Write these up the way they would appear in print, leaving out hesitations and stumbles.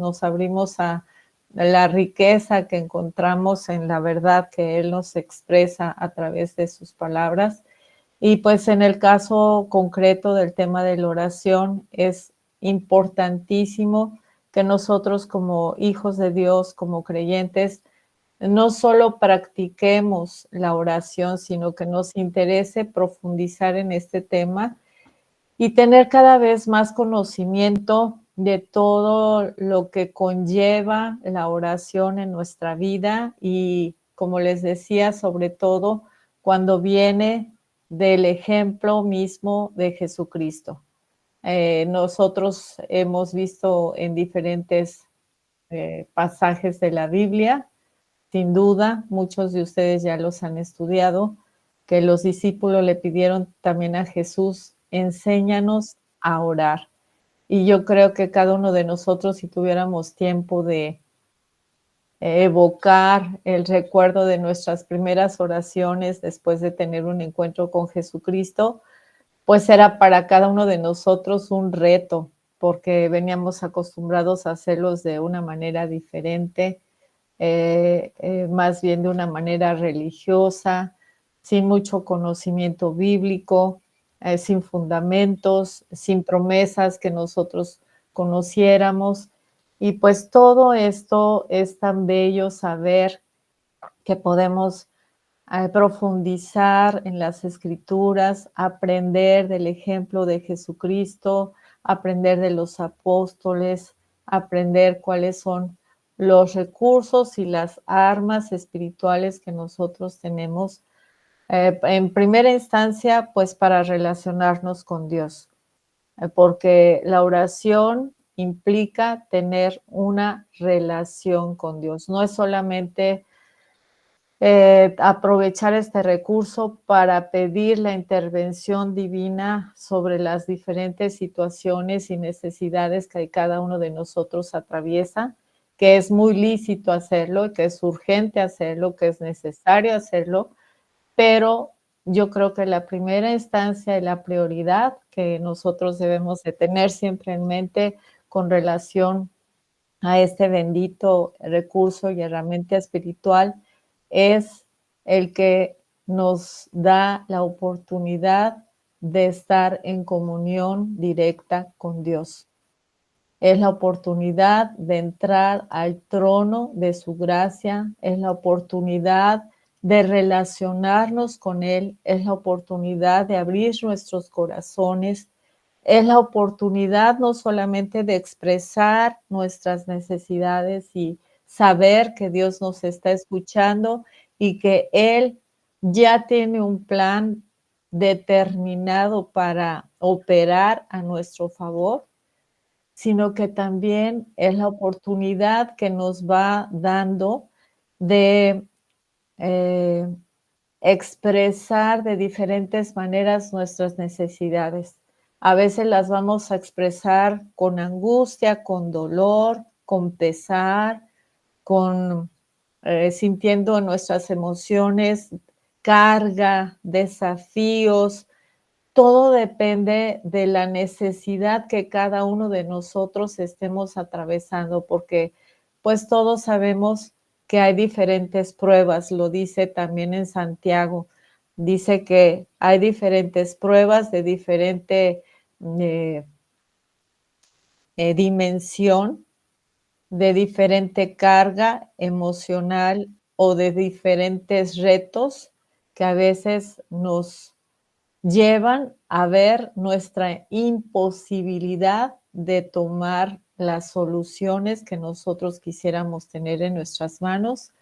nos abrimos a la riqueza que encontramos en la verdad que Él nos expresa a través de sus palabras. Y pues en el caso concreto del tema de la oración, es importantísimo que nosotros como hijos de Dios, como creyentes, no solo practiquemos la oración, sino que nos interese profundizar en este tema y tener cada vez más conocimiento de todo lo que conlleva la oración en nuestra vida y, como les decía, sobre todo cuando viene del ejemplo mismo de Jesucristo. Nosotros hemos visto en diferentes pasajes de la Biblia, sin duda, muchos de ustedes ya los han estudiado, que los discípulos le pidieron también a Jesús, enséñanos a orar. Y yo creo que cada uno de nosotros, si tuviéramos tiempo de evocar el recuerdo de nuestras primeras oraciones después de tener un encuentro con Jesucristo, pues era para cada uno de nosotros un reto, porque veníamos acostumbrados a hacerlos de una manera diferente, más bien de una manera religiosa, sin mucho conocimiento bíblico, sin fundamentos, sin promesas que nosotros conociéramos. Y pues todo esto es tan bello saber que podemos profundizar en las escrituras, aprender del ejemplo de Jesucristo, aprender de los apóstoles, aprender cuáles son los recursos y las armas espirituales que nosotros tenemos, en primera instancia, pues para relacionarnos con Dios, porque la oración implica tener una relación con Dios, no es solamente aprovechar este recurso para pedir la intervención divina sobre las diferentes situaciones y necesidades que cada uno de nosotros atraviesa, que es muy lícito hacerlo, que es urgente hacerlo, que es necesario hacerlo, pero yo creo que la primera instancia y la prioridad que nosotros debemos de tener siempre en mente con relación a este bendito recurso y herramienta espiritual es el que nos da la oportunidad de estar en comunión directa con Dios. Es la oportunidad de entrar al trono de su gracia, es la oportunidad de relacionarnos con Él, es la oportunidad de abrir nuestros corazones, es la oportunidad no solamente de expresar nuestras necesidades y saber que Dios nos está escuchando y que Él ya tiene un plan determinado para operar a nuestro favor, sino que también es la oportunidad que nos va dando de eh, expresar de diferentes maneras nuestras necesidades. A veces las vamos a expresar con angustia, con dolor, con pesar, con sintiendo nuestras emociones, carga, desafíos. Todo depende de la necesidad que cada uno de nosotros estemos atravesando, porque pues todos sabemos que hay diferentes pruebas, lo dice también en Santiago, dice que hay diferentes pruebas de diferente eh, dimensión, de diferente carga emocional o de diferentes retos que a veces nos llevan a ver nuestra imposibilidad de tomar las soluciones que nosotros quisiéramos tener en nuestras manos,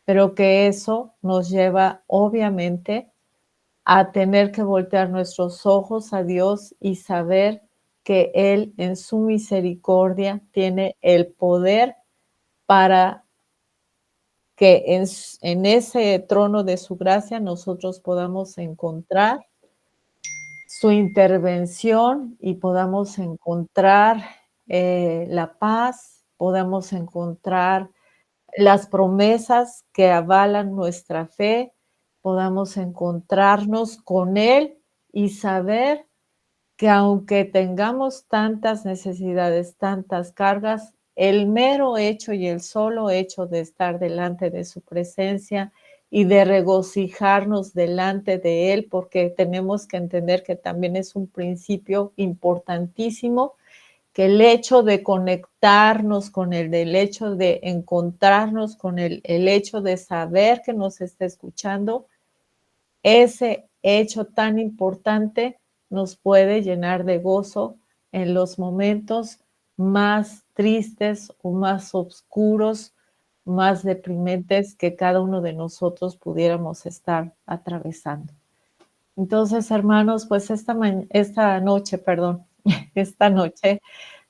pero que eso nos lleva obviamente a tener que voltear nuestros ojos a Dios y saber que Él en su misericordia tiene el poder para que en ese trono de su gracia nosotros podamos encontrar su intervención y podamos encontrar la paz, podamos encontrar las promesas que avalan nuestra fe, podamos encontrarnos con Él y saber que aunque tengamos tantas necesidades, tantas cargas, el mero hecho y el solo hecho de estar delante de su presencia y de regocijarnos delante de Él, porque tenemos que entender que también es un principio importantísimo, que el hecho de conectarnos con Él, el hecho de encontrarnos con Él, el hecho de saber que nos está escuchando, ese hecho tan importante nos puede llenar de gozo en los momentos más tristes o más oscuros, más deprimentes que cada uno de nosotros pudiéramos estar atravesando. Entonces, hermanos, pues esta noche, perdón, esta noche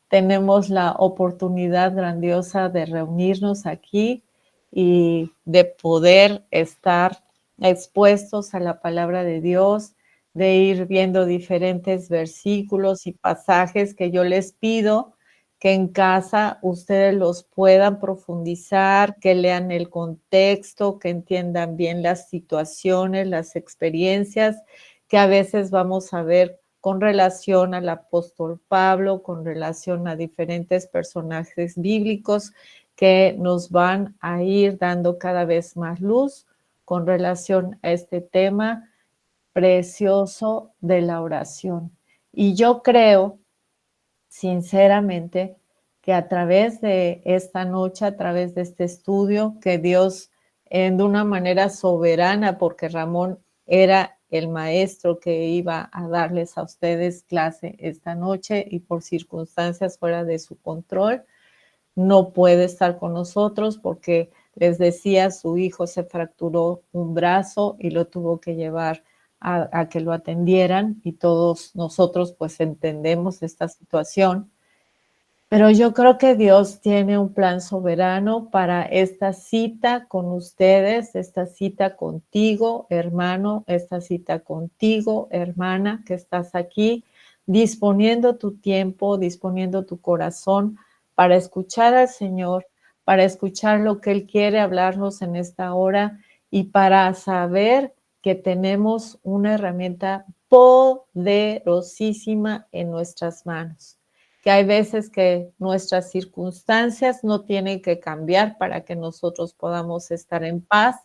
tenemos la oportunidad grandiosa de reunirnos aquí y de poder estar expuestos a la palabra de Dios, de ir viendo diferentes versículos y pasajes que yo les pido que en casa ustedes los puedan profundizar, que lean el contexto, que entiendan bien las situaciones, las experiencias que a veces vamos a ver con relación al apóstol Pablo, con relación a diferentes personajes bíblicos que nos van a ir dando cada vez más luz con relación a este tema precioso de la oración. Y yo creo, sinceramente, que a través de esta noche, a través de este estudio, que Dios, de una manera soberana, porque Ramón era el maestro que iba a darles a ustedes clase esta noche y por circunstancias fuera de su control, no puede estar con nosotros porque les decía, su hijo se fracturó un brazo y lo tuvo que llevar a que lo atendieran y todos nosotros pues entendemos esta situación. Pero yo creo que Dios tiene un plan soberano para esta cita con ustedes, esta cita contigo, hermano, esta cita contigo, hermana, que estás aquí, disponiendo tu tiempo, disponiendo tu corazón para escuchar al Señor, para escuchar lo que Él quiere hablarnos en esta hora y para saber que tenemos una herramienta poderosísima en nuestras manos, que hay veces que nuestras circunstancias no tienen que cambiar para que nosotros podamos estar en paz.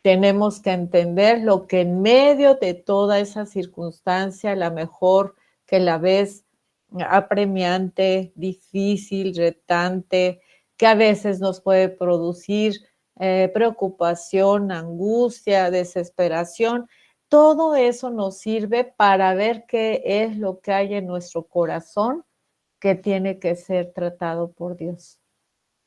Tenemos que entender lo que en medio de toda esa circunstancia, la mejor que la ves apremiante, difícil, retante, que a veces nos puede producir preocupación, angustia, desesperación, todo eso nos sirve para ver qué es lo que hay en nuestro corazón que tiene que ser tratado por Dios.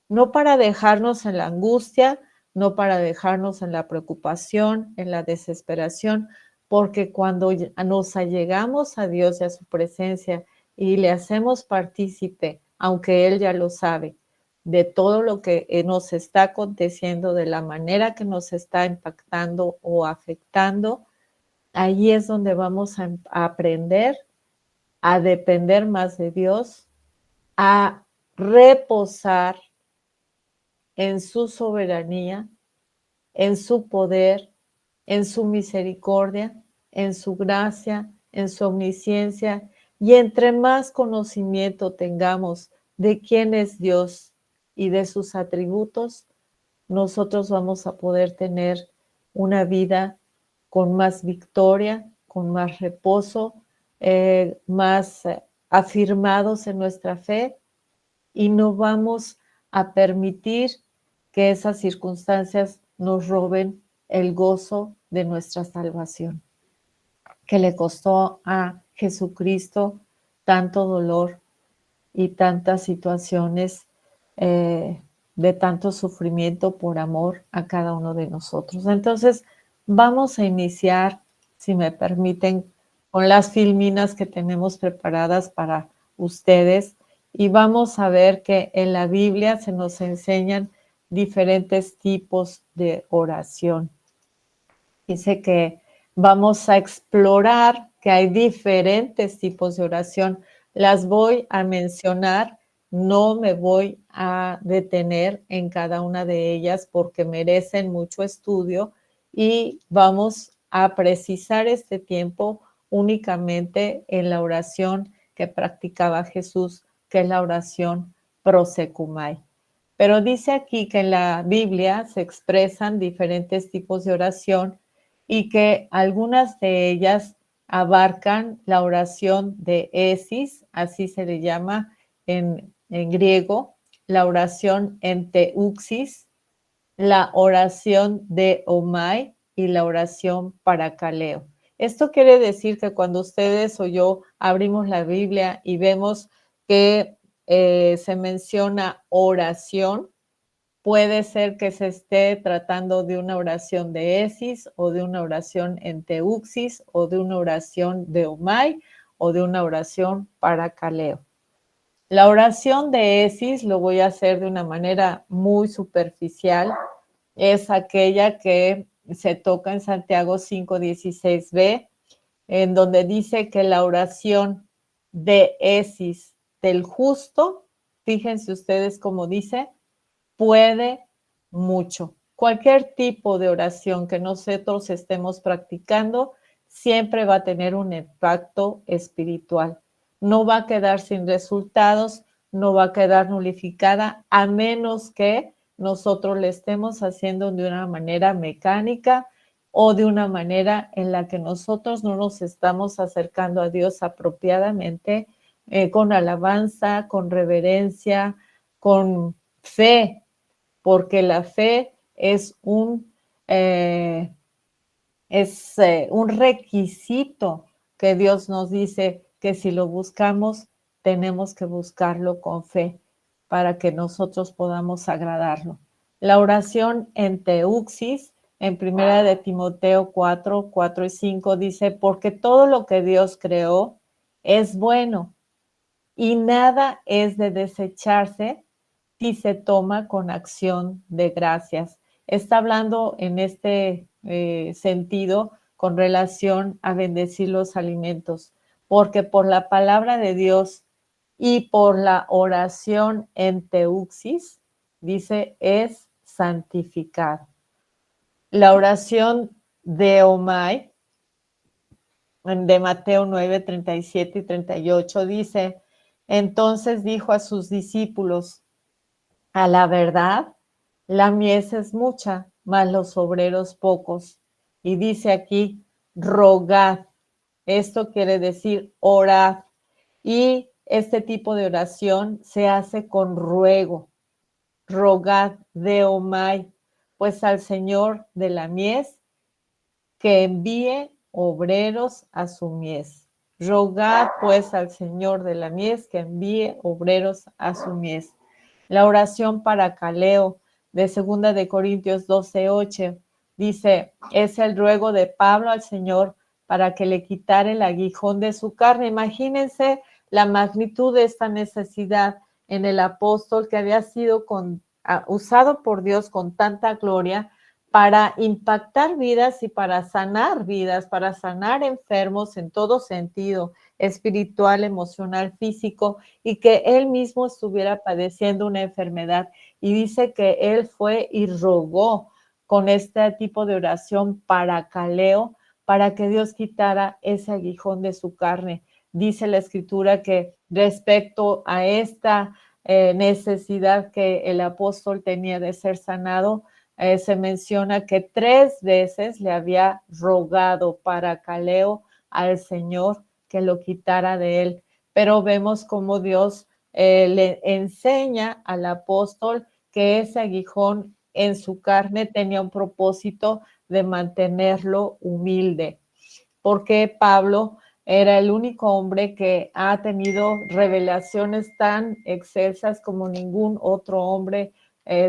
No para dejarnos en la angustia, no para dejarnos en la preocupación, en la desesperación, porque cuando nos allegamos a Dios y a su presencia y le hacemos partícipe, aunque Él ya lo sabe, de todo lo que nos está aconteciendo, de la manera que nos está impactando o afectando, ahí es donde vamos a aprender a depender más de Dios, a reposar en su soberanía, en su poder, en su misericordia, en su gracia, en su omnisciencia. Y entre más conocimiento tengamos de quién es Dios y de sus atributos, nosotros vamos a poder tener una vida con más victoria, con más reposo, más afirmados en nuestra fe y no vamos a permitir que esas circunstancias nos roben el gozo de nuestra salvación, que le costó a Jesucristo tanto dolor y tantas situaciones de tanto sufrimiento por amor a cada uno de nosotros. Entonces, vamos a iniciar, si me permiten, con las filminas que tenemos preparadas para ustedes y vamos a ver que en la Biblia se nos enseñan diferentes tipos de oración. Dice que vamos a explorar que hay diferentes tipos de oración. Las voy a mencionar, no me voy a detener en cada una de ellas porque merecen mucho estudio y vamos a precisar este tiempo únicamente en la oración que practicaba Jesús, que es la oración prosecumai. Pero dice aquí que en la Biblia se expresan diferentes tipos de oración y que algunas de ellas abarcan la oración de esis, así se le llama en griego, la oración enteuxis, la oración de omai y la oración parakaleo. Esto quiere decir que cuando ustedes o yo abrimos la Biblia y vemos que se menciona oración, puede ser que se esté tratando de una oración de esis o de una oración en teuxis o de una oración de omai o de una oración parakaleo. La oración de esis lo voy a hacer de una manera muy superficial. Es aquella que se toca en Santiago 5:16b, en donde dice que la oración de esis del justo, fíjense ustedes cómo dice, puede mucho. Cualquier tipo de oración que nosotros estemos practicando siempre va a tener un impacto espiritual. No va a quedar sin resultados, no va a quedar nulificada, a menos que nosotros le estemos haciendo de una manera mecánica o de una manera en la que nosotros no nos estamos acercando a Dios apropiadamente, con alabanza, con reverencia, con fe, porque la fe es un requisito que Dios nos dice que si lo buscamos, tenemos que buscarlo con fe para que nosotros podamos agradarlo. La oración en teuxis, en primera de Timoteo 4:4 y 5 dice, porque todo lo que Dios creó es bueno y nada es de desecharse si se toma con acción de gracias. Está hablando en este sentido con relación a bendecir los alimentos, porque por la palabra de Dios y por la oración en teuxis, dice, es santificado. La oración de Omai, de Mateo 9:37 y 38, dice, entonces dijo a sus discípulos, a la verdad, la mies es mucha, mas los obreros pocos. Y dice aquí, rogad. Esto quiere decir orad. Y este tipo de oración se hace con ruego. Rogad de Omai, pues al Señor de la mies que envíe obreros a su mies. Rogad pues al Señor de la mies que envíe obreros a su mies. La oración para Caleo de 2 de Corintios 12:8 dice, es el ruego de Pablo al Señor para que le quitara el aguijón de su carne. Imagínense la magnitud de esta necesidad en el apóstol que había sido usado por Dios con tanta gloria para impactar vidas y para sanar vidas, para sanar enfermos en todo sentido, espiritual, emocional, físico, y que él mismo estuviera padeciendo una enfermedad. Y dice que él fue y rogó con este tipo de oración para Caleo, para que Dios quitara ese aguijón de su carne. Dice la escritura que respecto a esta necesidad que el apóstol tenía de ser sanado, se menciona que 3 veces le había rogado para Caleo al Señor que lo quitara de él. Pero vemos cómo Dios le enseña al apóstol que ese aguijón en su carne tenía un propósito de mantenerlo humilde, porque Pablo era el único hombre que ha tenido revelaciones tan excelsas como ningún otro hombre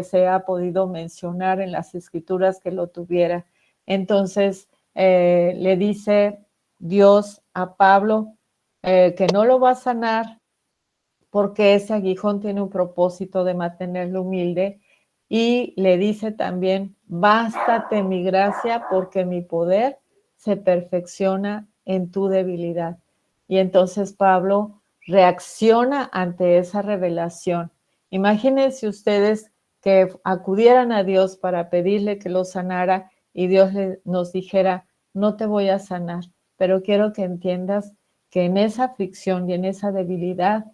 se ha podido mencionar en las escrituras que lo tuviera. Entonces le dice Dios a Pablo que no lo va a sanar porque ese aguijón tiene un propósito de mantenerlo humilde, y le dice también, bástate mi gracia porque mi poder se perfecciona en tu debilidad. Y entonces Pablo reacciona ante esa revelación. Imagínense ustedes que acudieran a Dios para pedirle que lo sanara y Dios nos dijera, no te voy a sanar, pero quiero que entiendas que en esa aflicción y en esa debilidad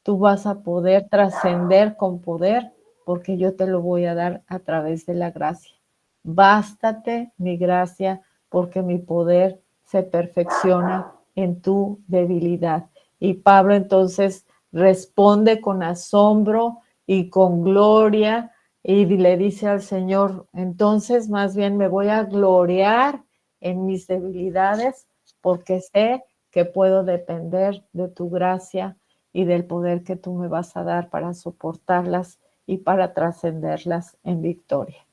tú vas a poder trascender con poder, porque yo te lo voy a dar a través de la gracia. Bástate mi gracia, porque mi poder se perfecciona en tu debilidad. Y Pablo entonces responde con asombro y con gloria y le dice al Señor, entonces más bien me voy a gloriar en mis debilidades porque sé que puedo depender de tu gracia y del poder que tú me vas a dar para soportarlas y para trascenderlas en victoria.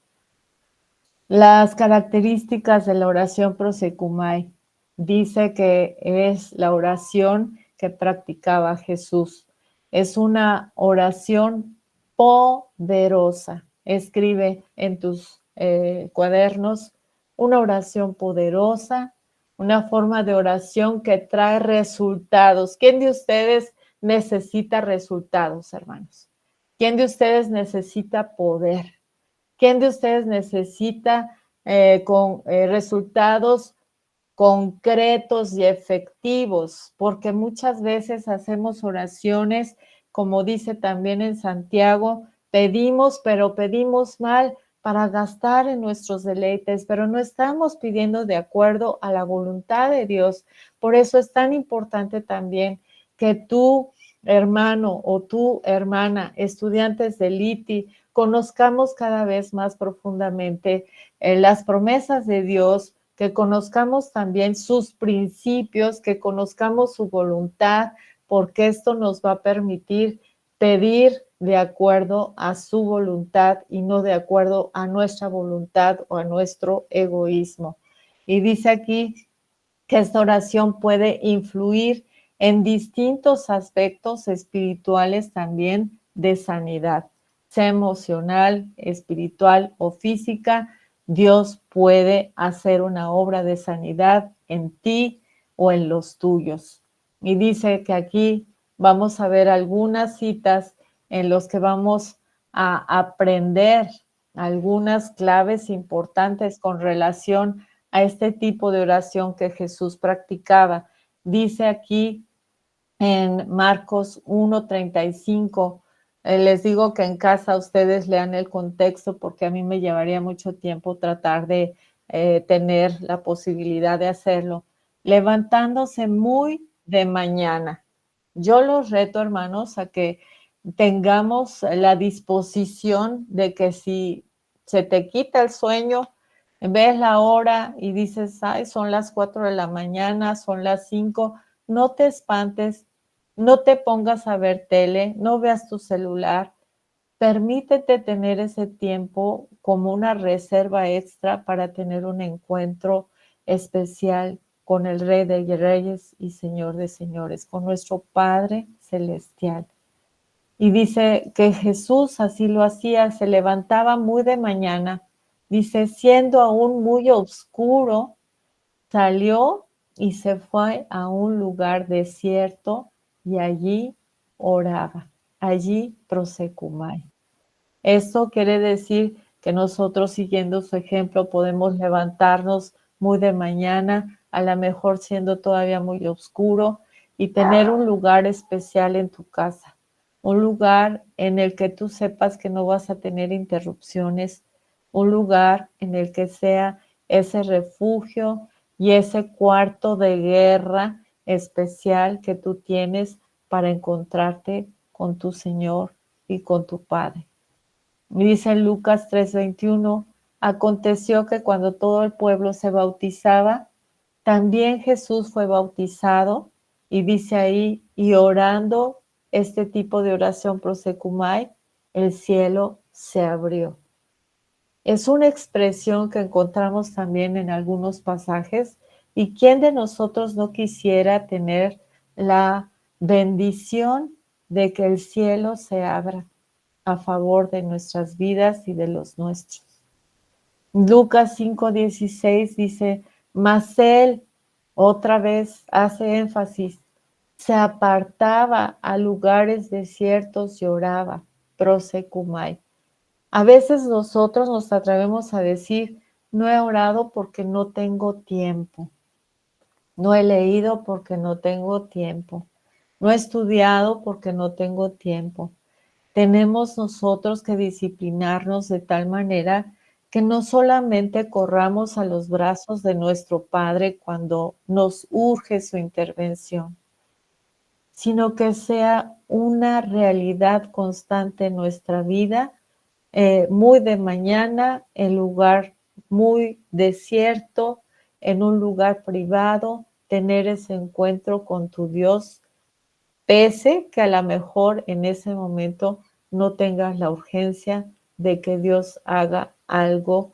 Las características de la oración prosecumai. Dice que es la oración que practicaba Jesús. Es una oración poderosa. Escribe en tus cuadernos una oración poderosa, una forma de oración que trae resultados. ¿Quién de ustedes necesita resultados, hermanos? ¿Quién de ustedes necesita poder? ¿Quién de ustedes necesita resultados concretos y efectivos? Porque muchas veces hacemos oraciones, como dice también en Santiago, pedimos, pero pedimos mal para gastar en nuestros deleites, pero no estamos pidiendo de acuerdo a la voluntad de Dios. Por eso es tan importante también que tú, hermano o tú, hermana, estudiantes del ITI, conozcamos cada vez más profundamente las promesas de Dios, que conozcamos también sus principios, que conozcamos su voluntad, porque esto nos va a permitir pedir de acuerdo a su voluntad y no de acuerdo a nuestra voluntad o a nuestro egoísmo. Y dice aquí que esta oración puede influir en distintos aspectos espirituales también de sanidad, sea emocional, espiritual o física. Dios puede hacer una obra de sanidad en ti o en los tuyos. Y dice que aquí vamos a ver algunas citas en los que vamos a aprender algunas claves importantes con relación a este tipo de oración que Jesús practicaba. Dice aquí en Marcos 1:35, les digo que en casa ustedes lean el contexto porque a mí me llevaría mucho tiempo tratar de tener la posibilidad de hacerlo. Levantándose muy de mañana. Yo los reto, hermanos, a que tengamos la disposición de que si se te quita el sueño, ves la hora y dices, ay, son las 4 de la mañana, son las 5, no te espantes, no te pongas a ver tele, no veas tu celular, permítete tener ese tiempo como una reserva extra para tener un encuentro especial con el Rey de Reyes y Señor de Señores, con nuestro Padre Celestial. Y dice que Jesús así lo hacía, se levantaba muy de mañana, dice, siendo aún muy oscuro, salió y se fue a un lugar desierto y allí oraba, allí prosecumai. Esto quiere decir que nosotros, siguiendo su ejemplo, podemos levantarnos muy de mañana, a lo mejor siendo todavía muy oscuro, y tener un lugar especial en tu casa, un lugar en el que tú sepas que no vas a tener interrupciones, un lugar en el que sea ese refugio y ese cuarto de guerra especial que tú tienes para encontrarte con tu Señor y con tu Padre. Dice en Lucas 3:21, aconteció que cuando todo el pueblo se bautizaba, también Jesús fue bautizado, y dice ahí, y orando este tipo de oración prosecumai, el cielo se abrió. Es una expresión que encontramos también en algunos pasajes, y quién de nosotros no quisiera tener la bendición de que el cielo se abra a favor de nuestras vidas y de los nuestros. Lucas 5:16 dice, mas él, otra vez hace énfasis, se apartaba a lugares desiertos y oraba, prosecumai. A veces nosotros nos atrevemos a decir, no he orado porque no tengo tiempo, no he leído porque no tengo tiempo. no he estudiado porque no tengo tiempo. Tenemos nosotros que disciplinarnos de tal manera que no solamente corramos a los brazos de nuestro Padre cuando nos urge su intervención, sino que sea una realidad constante en nuestra vida, muy de mañana, en lugar muy desierto, en un lugar privado, tener ese encuentro con tu Dios, pese que a lo mejor en ese momento no tengas la urgencia de que Dios haga algo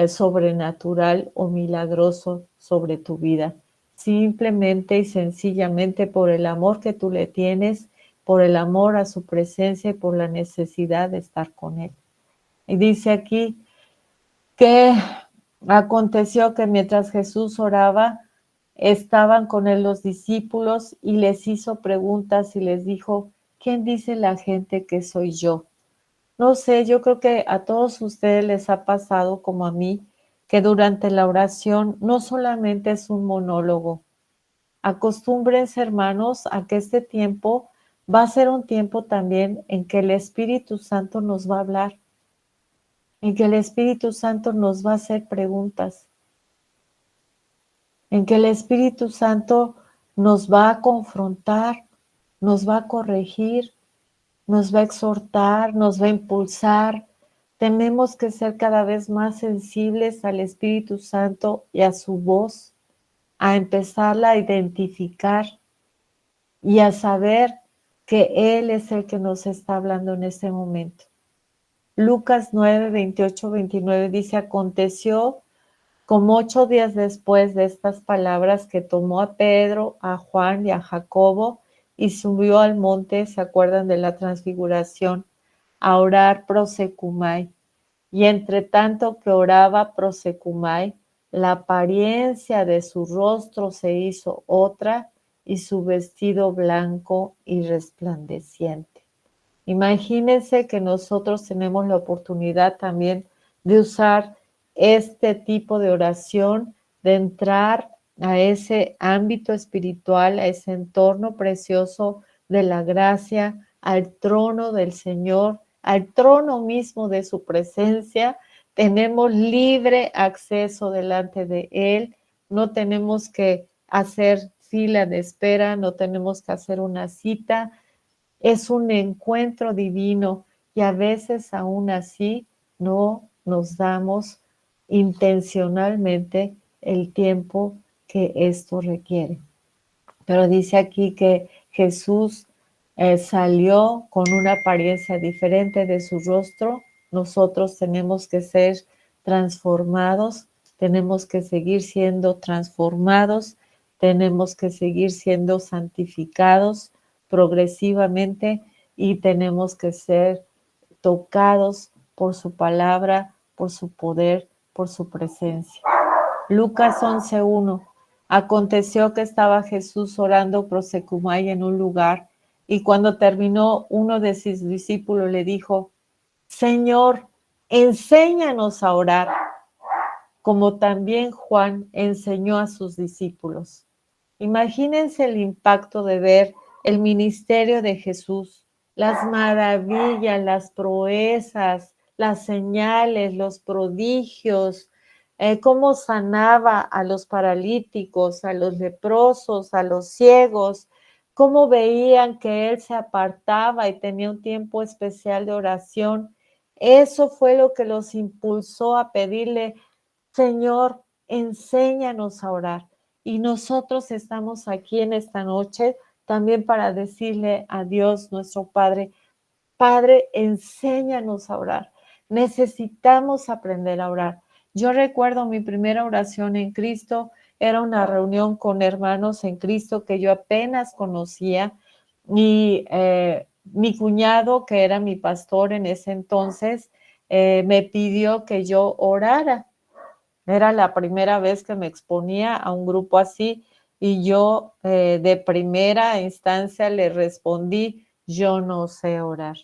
sobrenatural o milagroso sobre tu vida. Simplemente y sencillamente por el amor que tú le tienes, por el amor a su presencia y por la necesidad de estar con Él. Y dice aquí que aconteció que mientras Jesús oraba, estaban con él los discípulos y les hizo preguntas y les dijo, ¿quién dice la gente que soy yo? No sé, yo creo que a todos ustedes les ha pasado como a mí, que durante la oración no solamente es un monólogo. Acostúmbrense, hermanos, a que este tiempo va a ser un tiempo también en que el Espíritu Santo nos va a hablar, en que el Espíritu Santo nos va a hacer preguntas, en que el Espíritu Santo nos va a confrontar, nos va a corregir, nos va a exhortar, nos va a impulsar. Tenemos que ser cada vez más sensibles al Espíritu Santo y a su voz, a empezarla a identificar y a saber que Él es el que nos está hablando en este momento. Lucas 9, 28, 29 dice, aconteció como 8 días después de estas palabras que tomó a Pedro, a Juan y a Jacobo y subió al monte, ¿se acuerdan de la transfiguración? A orar prosecumai. Y entre tanto que oraba prosecumai, la apariencia de su rostro se hizo otra y su vestido blanco y resplandeciente. Imagínense que nosotros tenemos la oportunidad también de usar este tipo de oración, de entrar a ese ámbito espiritual, a ese entorno precioso de la gracia, al trono del Señor, al trono mismo de su presencia. Tenemos libre acceso delante de Él, no tenemos que hacer fila de espera, no tenemos que hacer una cita, es un encuentro divino y a veces aún así no nos damos intencionalmente el tiempo que esto requiere. Pero dice aquí que Jesús salió con una apariencia diferente de su rostro. Nosotros tenemos que ser transformados, tenemos que seguir siendo transformados, tenemos que seguir siendo santificados progresivamente y tenemos que ser tocados por su palabra, por su poder, por su presencia. Lucas 11:1. Aconteció que estaba Jesús orando prosecumai en un lugar, y cuando terminó, uno de sus discípulos le dijo, Señor, enséñanos a orar, como también Juan enseñó a sus discípulos. Imagínense el impacto de ver el ministerio de Jesús, las maravillas, las proezas, las señales, los prodigios, cómo sanaba a los paralíticos, a los leprosos, a los ciegos, cómo veían que Él se apartaba y tenía un tiempo especial de oración. Eso fue lo que los impulsó a pedirle, Señor, enséñanos a orar. Y nosotros estamos aquí en esta noche también para decirle a Dios, nuestro Padre, Padre, enséñanos a orar. Necesitamos aprender a orar. Yo recuerdo mi primera oración en Cristo, era una reunión con hermanos en Cristo que yo apenas conocía y mi cuñado, que era mi pastor en ese entonces, me pidió que yo orara. Era la primera vez que me exponía a un grupo así y yo de primera instancia le respondí, yo no sé orar.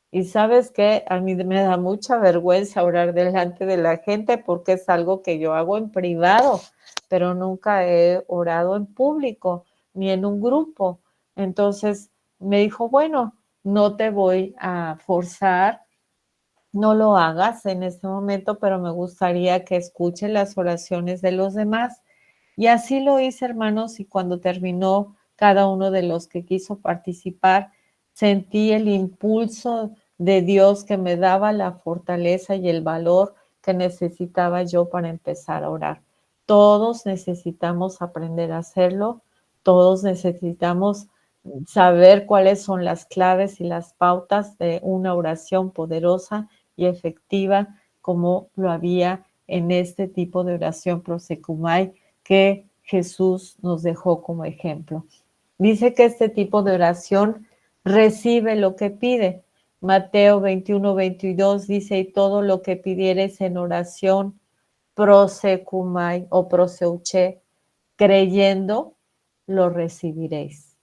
Y sabes qué, a mí me da mucha vergüenza orar delante de la gente porque es algo que yo hago en privado, pero nunca he orado en público ni en un grupo. Entonces me dijo, bueno, no te voy a forzar, no lo hagas en este momento, pero me gustaría que escuches las oraciones de los demás. Y así lo hice, hermanos, y cuando terminó cada uno de los que quiso participar, sentí el impulso de Dios que me daba la fortaleza y el valor que necesitaba yo para empezar a orar. Todos necesitamos aprender a hacerlo, todos necesitamos saber cuáles son las claves y las pautas de una oración poderosa y efectiva como lo había en este tipo de oración prosecumai que Jesús nos dejó como ejemplo. Dice que este tipo de oración recibe lo que pide. Mateo 21:22 dice, y todo lo que pidieres en oración prosecumai o proseuche, creyendo, lo recibiréis.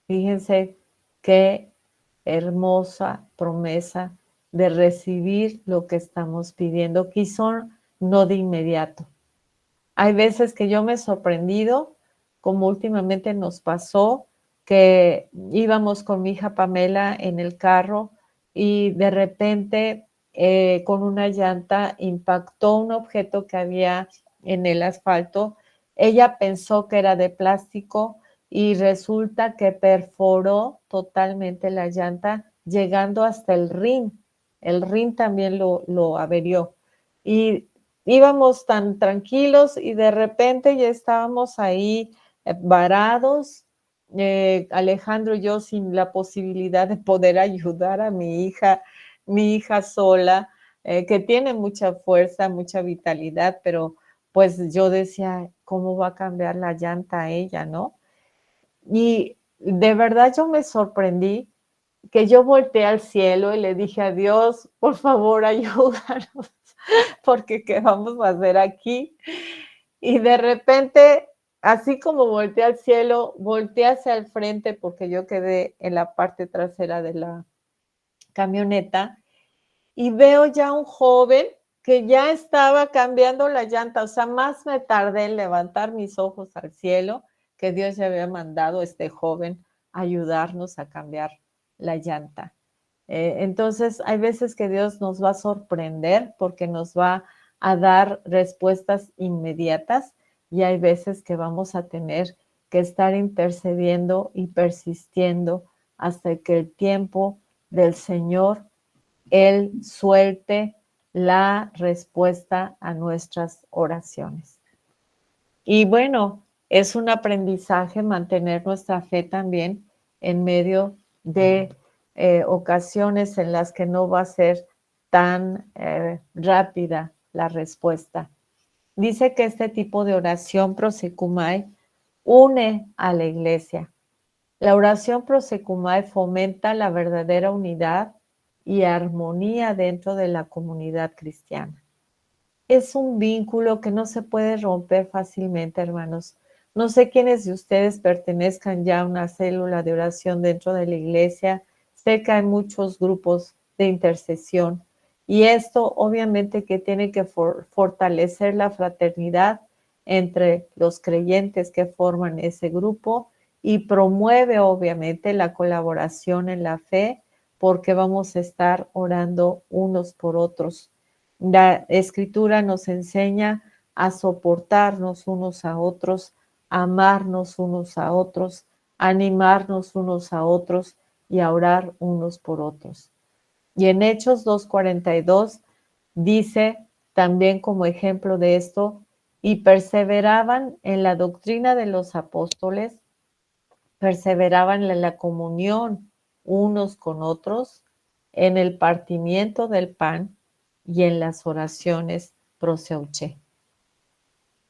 Fíjense qué hermosa promesa de recibir lo que estamos pidiendo, quizá no de inmediato. Hay veces que yo me he sorprendido, como últimamente nos pasó, que íbamos con mi hija Pamela en el carro y de repente con una llanta impactó un objeto que había en el asfalto. Ella pensó que era de plástico y resulta que perforó totalmente la llanta, llegando hasta el rin. El rin también lo averió. Y íbamos tan tranquilos y de repente ya estábamos ahí varados, Alejandro y yo sin la posibilidad de poder ayudar a mi hija sola, que tiene mucha fuerza, mucha vitalidad, pero pues yo decía, ¿cómo va a cambiar la llanta a ella, no? Y de verdad yo me sorprendí que yo volteé al cielo y le dije a Dios, por favor, ayúdanos, porque ¿qué vamos a hacer aquí? Y de repente, así como volteé al cielo, volteé hacia el frente porque yo quedé en la parte trasera de la camioneta y veo ya un joven que ya estaba cambiando la llanta, o sea, más me tardé en levantar mis ojos al cielo que Dios ya había mandado a este joven a ayudarnos a cambiar la llanta. Entonces, hay veces que Dios nos va a sorprender porque nos va a dar respuestas inmediatas y hay veces que vamos a tener que estar intercediendo y persistiendo hasta que el tiempo del Señor él suelte la respuesta a nuestras oraciones. Y bueno, es un aprendizaje mantener nuestra fe también en medio de ocasiones en las que no va a ser tan rápida la respuesta. Dice que este tipo de oración prosecumai une a la iglesia. La oración prosecumai fomenta la verdadera unidad y armonía dentro de la comunidad cristiana. Es un vínculo que no se puede romper fácilmente, hermanos. No sé quiénes de ustedes pertenezcan ya a una célula de oración dentro de la iglesia. Sé que hay muchos grupos de intercesión y esto obviamente que tiene que fortalecer la fraternidad entre los creyentes que forman ese grupo y promueve obviamente la colaboración en la fe porque vamos a estar orando unos por otros. La escritura nos enseña a soportarnos unos a otros, a amarnos unos a otros, a animarnos unos a otros y a orar unos por otros. Y en Hechos 2:42 dice también como ejemplo de esto, y perseveraban en la doctrina de los apóstoles, perseveraban en la comunión unos con otros, en el partimiento del pan y en las oraciones proseuche,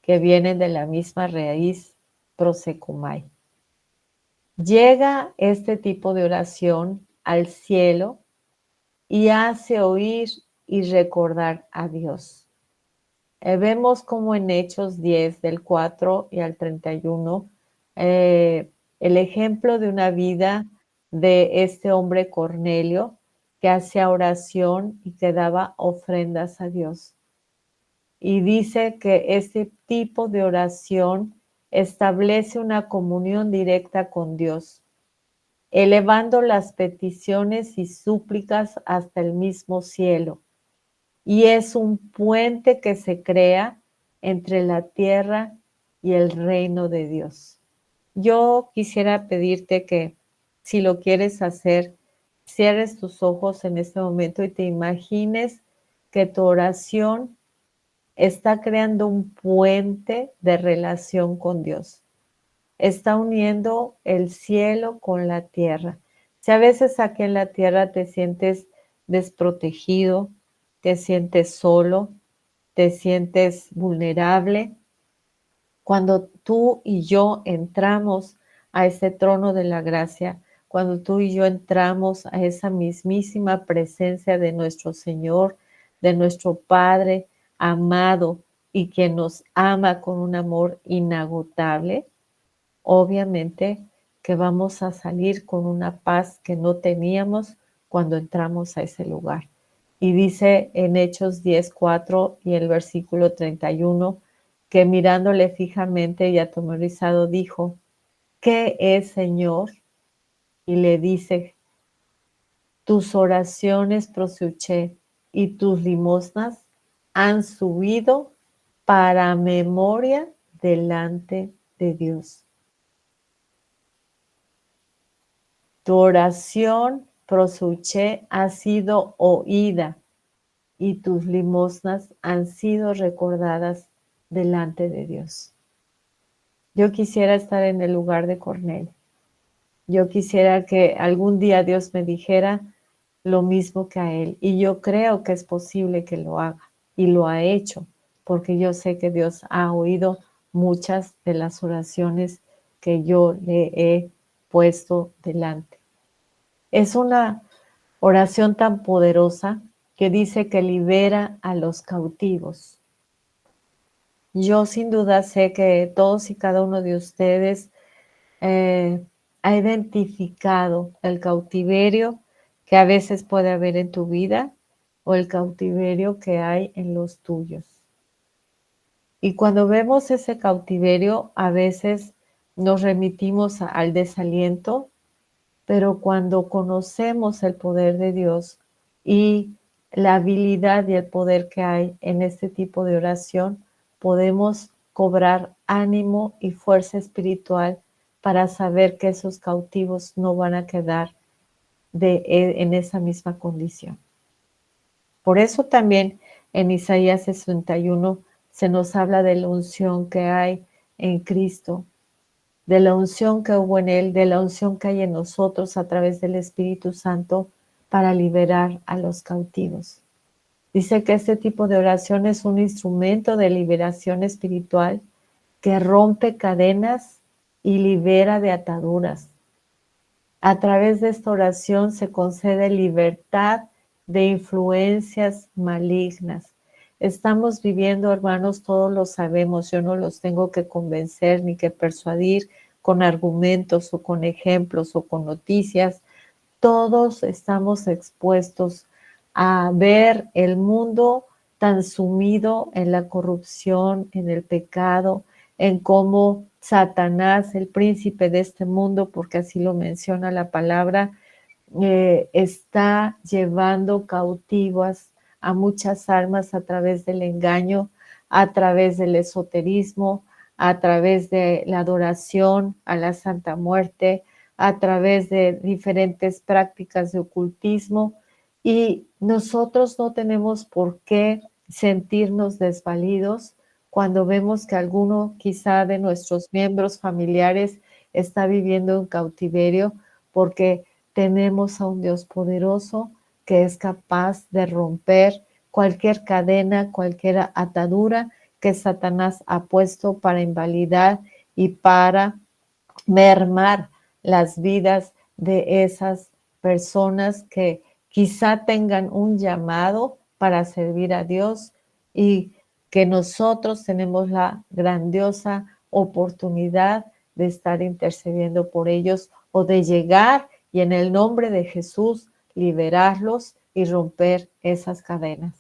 que vienen de la misma raíz prosecumai. Llega este tipo de oración al cielo y hace oír y recordar a Dios. Vemos como en Hechos 10, del 4 y al 31, el ejemplo de una vida de este hombre Cornelio que hacía oración y que daba ofrendas a Dios. Y dice que este tipo de oración establece una comunión directa con Dios, elevando las peticiones y súplicas hasta el mismo cielo. Y es un puente que se crea entre la tierra y el reino de Dios. Yo quisiera pedirte que, si lo quieres hacer, cierres tus ojos en este momento y te imagines que tu oración está creando un puente de relación con Dios. Está uniendo el cielo con la tierra. Si a veces aquí en la tierra te sientes desprotegido, te sientes solo, te sientes vulnerable, cuando tú y yo entramos a ese trono de la gracia, cuando tú y yo entramos a esa mismísima presencia de nuestro Señor, de nuestro Padre amado y que nos ama con un amor inagotable, obviamente que vamos a salir con una paz que no teníamos cuando entramos a ese lugar. Y dice en Hechos 10:4 y el versículo 31, que mirándole fijamente y atemorizado dijo: ¿qué es, Señor? Y le dice: tus oraciones proscuché y tus limosnas han subido para memoria delante de Dios. Tu oración, proscuché, ha sido oída y tus limosnas han sido recordadas delante de Dios. Yo quisiera estar en el lugar de Cornelio. Yo quisiera que algún día Dios me dijera lo mismo que a él. Y yo creo que es posible que lo haga. Y lo ha hecho, porque yo sé que Dios ha oído muchas de las oraciones que yo le he puesto delante. Es una oración tan poderosa que dice que libera a los cautivos. Yo sin duda sé que todos y cada uno de ustedes ha identificado el cautiverio que a veces puede haber en tu vida o el cautiverio que hay en los tuyos. Y cuando vemos ese cautiverio, a veces nos remitimos al desaliento, pero cuando conocemos el poder de Dios y la habilidad y el poder que hay en este tipo de oración, podemos cobrar ánimo y fuerza espiritual para saber que esos cautivos no van a quedar en esa misma condición. Por eso también en Isaías 61 se nos habla de la unción que hay en Cristo, de la unción que hubo en Él, de la unción que hay en nosotros a través del Espíritu Santo para liberar a los cautivos. Dice que este tipo de oración es un instrumento de liberación espiritual que rompe cadenas y libera de ataduras. A través de esta oración se concede libertad de influencias malignas. Estamos viviendo, hermanos, todos lo sabemos, yo no los tengo que convencer ni que persuadir con argumentos o con ejemplos o con noticias. Todos estamos expuestos a ver el mundo tan sumido en la corrupción, en el pecado, en cómo Satanás, el príncipe de este mundo, porque así lo menciona la palabra, está llevando cautivas a muchas almas a través del engaño, a través del esoterismo, a través de la adoración a la Santa Muerte, a través de diferentes prácticas de ocultismo, y nosotros no tenemos por qué sentirnos desvalidos cuando vemos que alguno quizá de nuestros miembros familiares está viviendo en cautiverio, porque tenemos a un Dios poderoso que es capaz de romper cualquier cadena, cualquier atadura que Satanás ha puesto para invalidar y para mermar las vidas de esas personas que quizá tengan un llamado para servir a Dios y que nosotros tenemos la grandiosa oportunidad de estar intercediendo por ellos o de llegar y en el nombre de Jesús liberarlos y romper esas cadenas.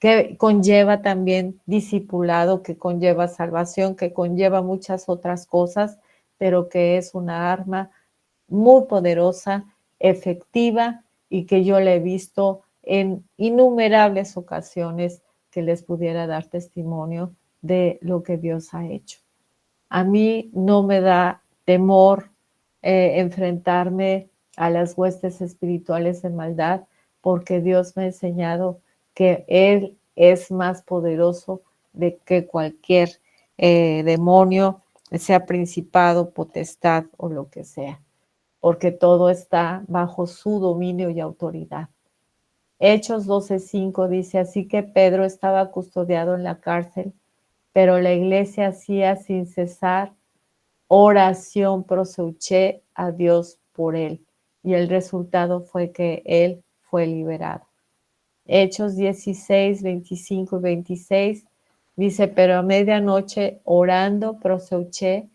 que conlleva también discipulado, que conlleva salvación, que conlleva muchas otras cosas, pero que es una arma muy poderosa, efectiva, y que yo la he visto en innumerables ocasiones que les pudiera dar testimonio de lo que Dios ha hecho. A mí no me da temor enfrentarme a las huestes espirituales de maldad, porque Dios me ha enseñado que Él es más poderoso de que cualquier demonio, sea principado, potestad o lo que sea, porque todo está bajo su dominio y autoridad. Hechos 12:5 dice, así que Pedro estaba custodiado en la cárcel, pero la iglesia hacía sin cesar oración proseuché a Dios por él. Y el resultado fue que él fue liberado. Hechos 16, 25 y 26 dice, pero a medianoche orando proseuché,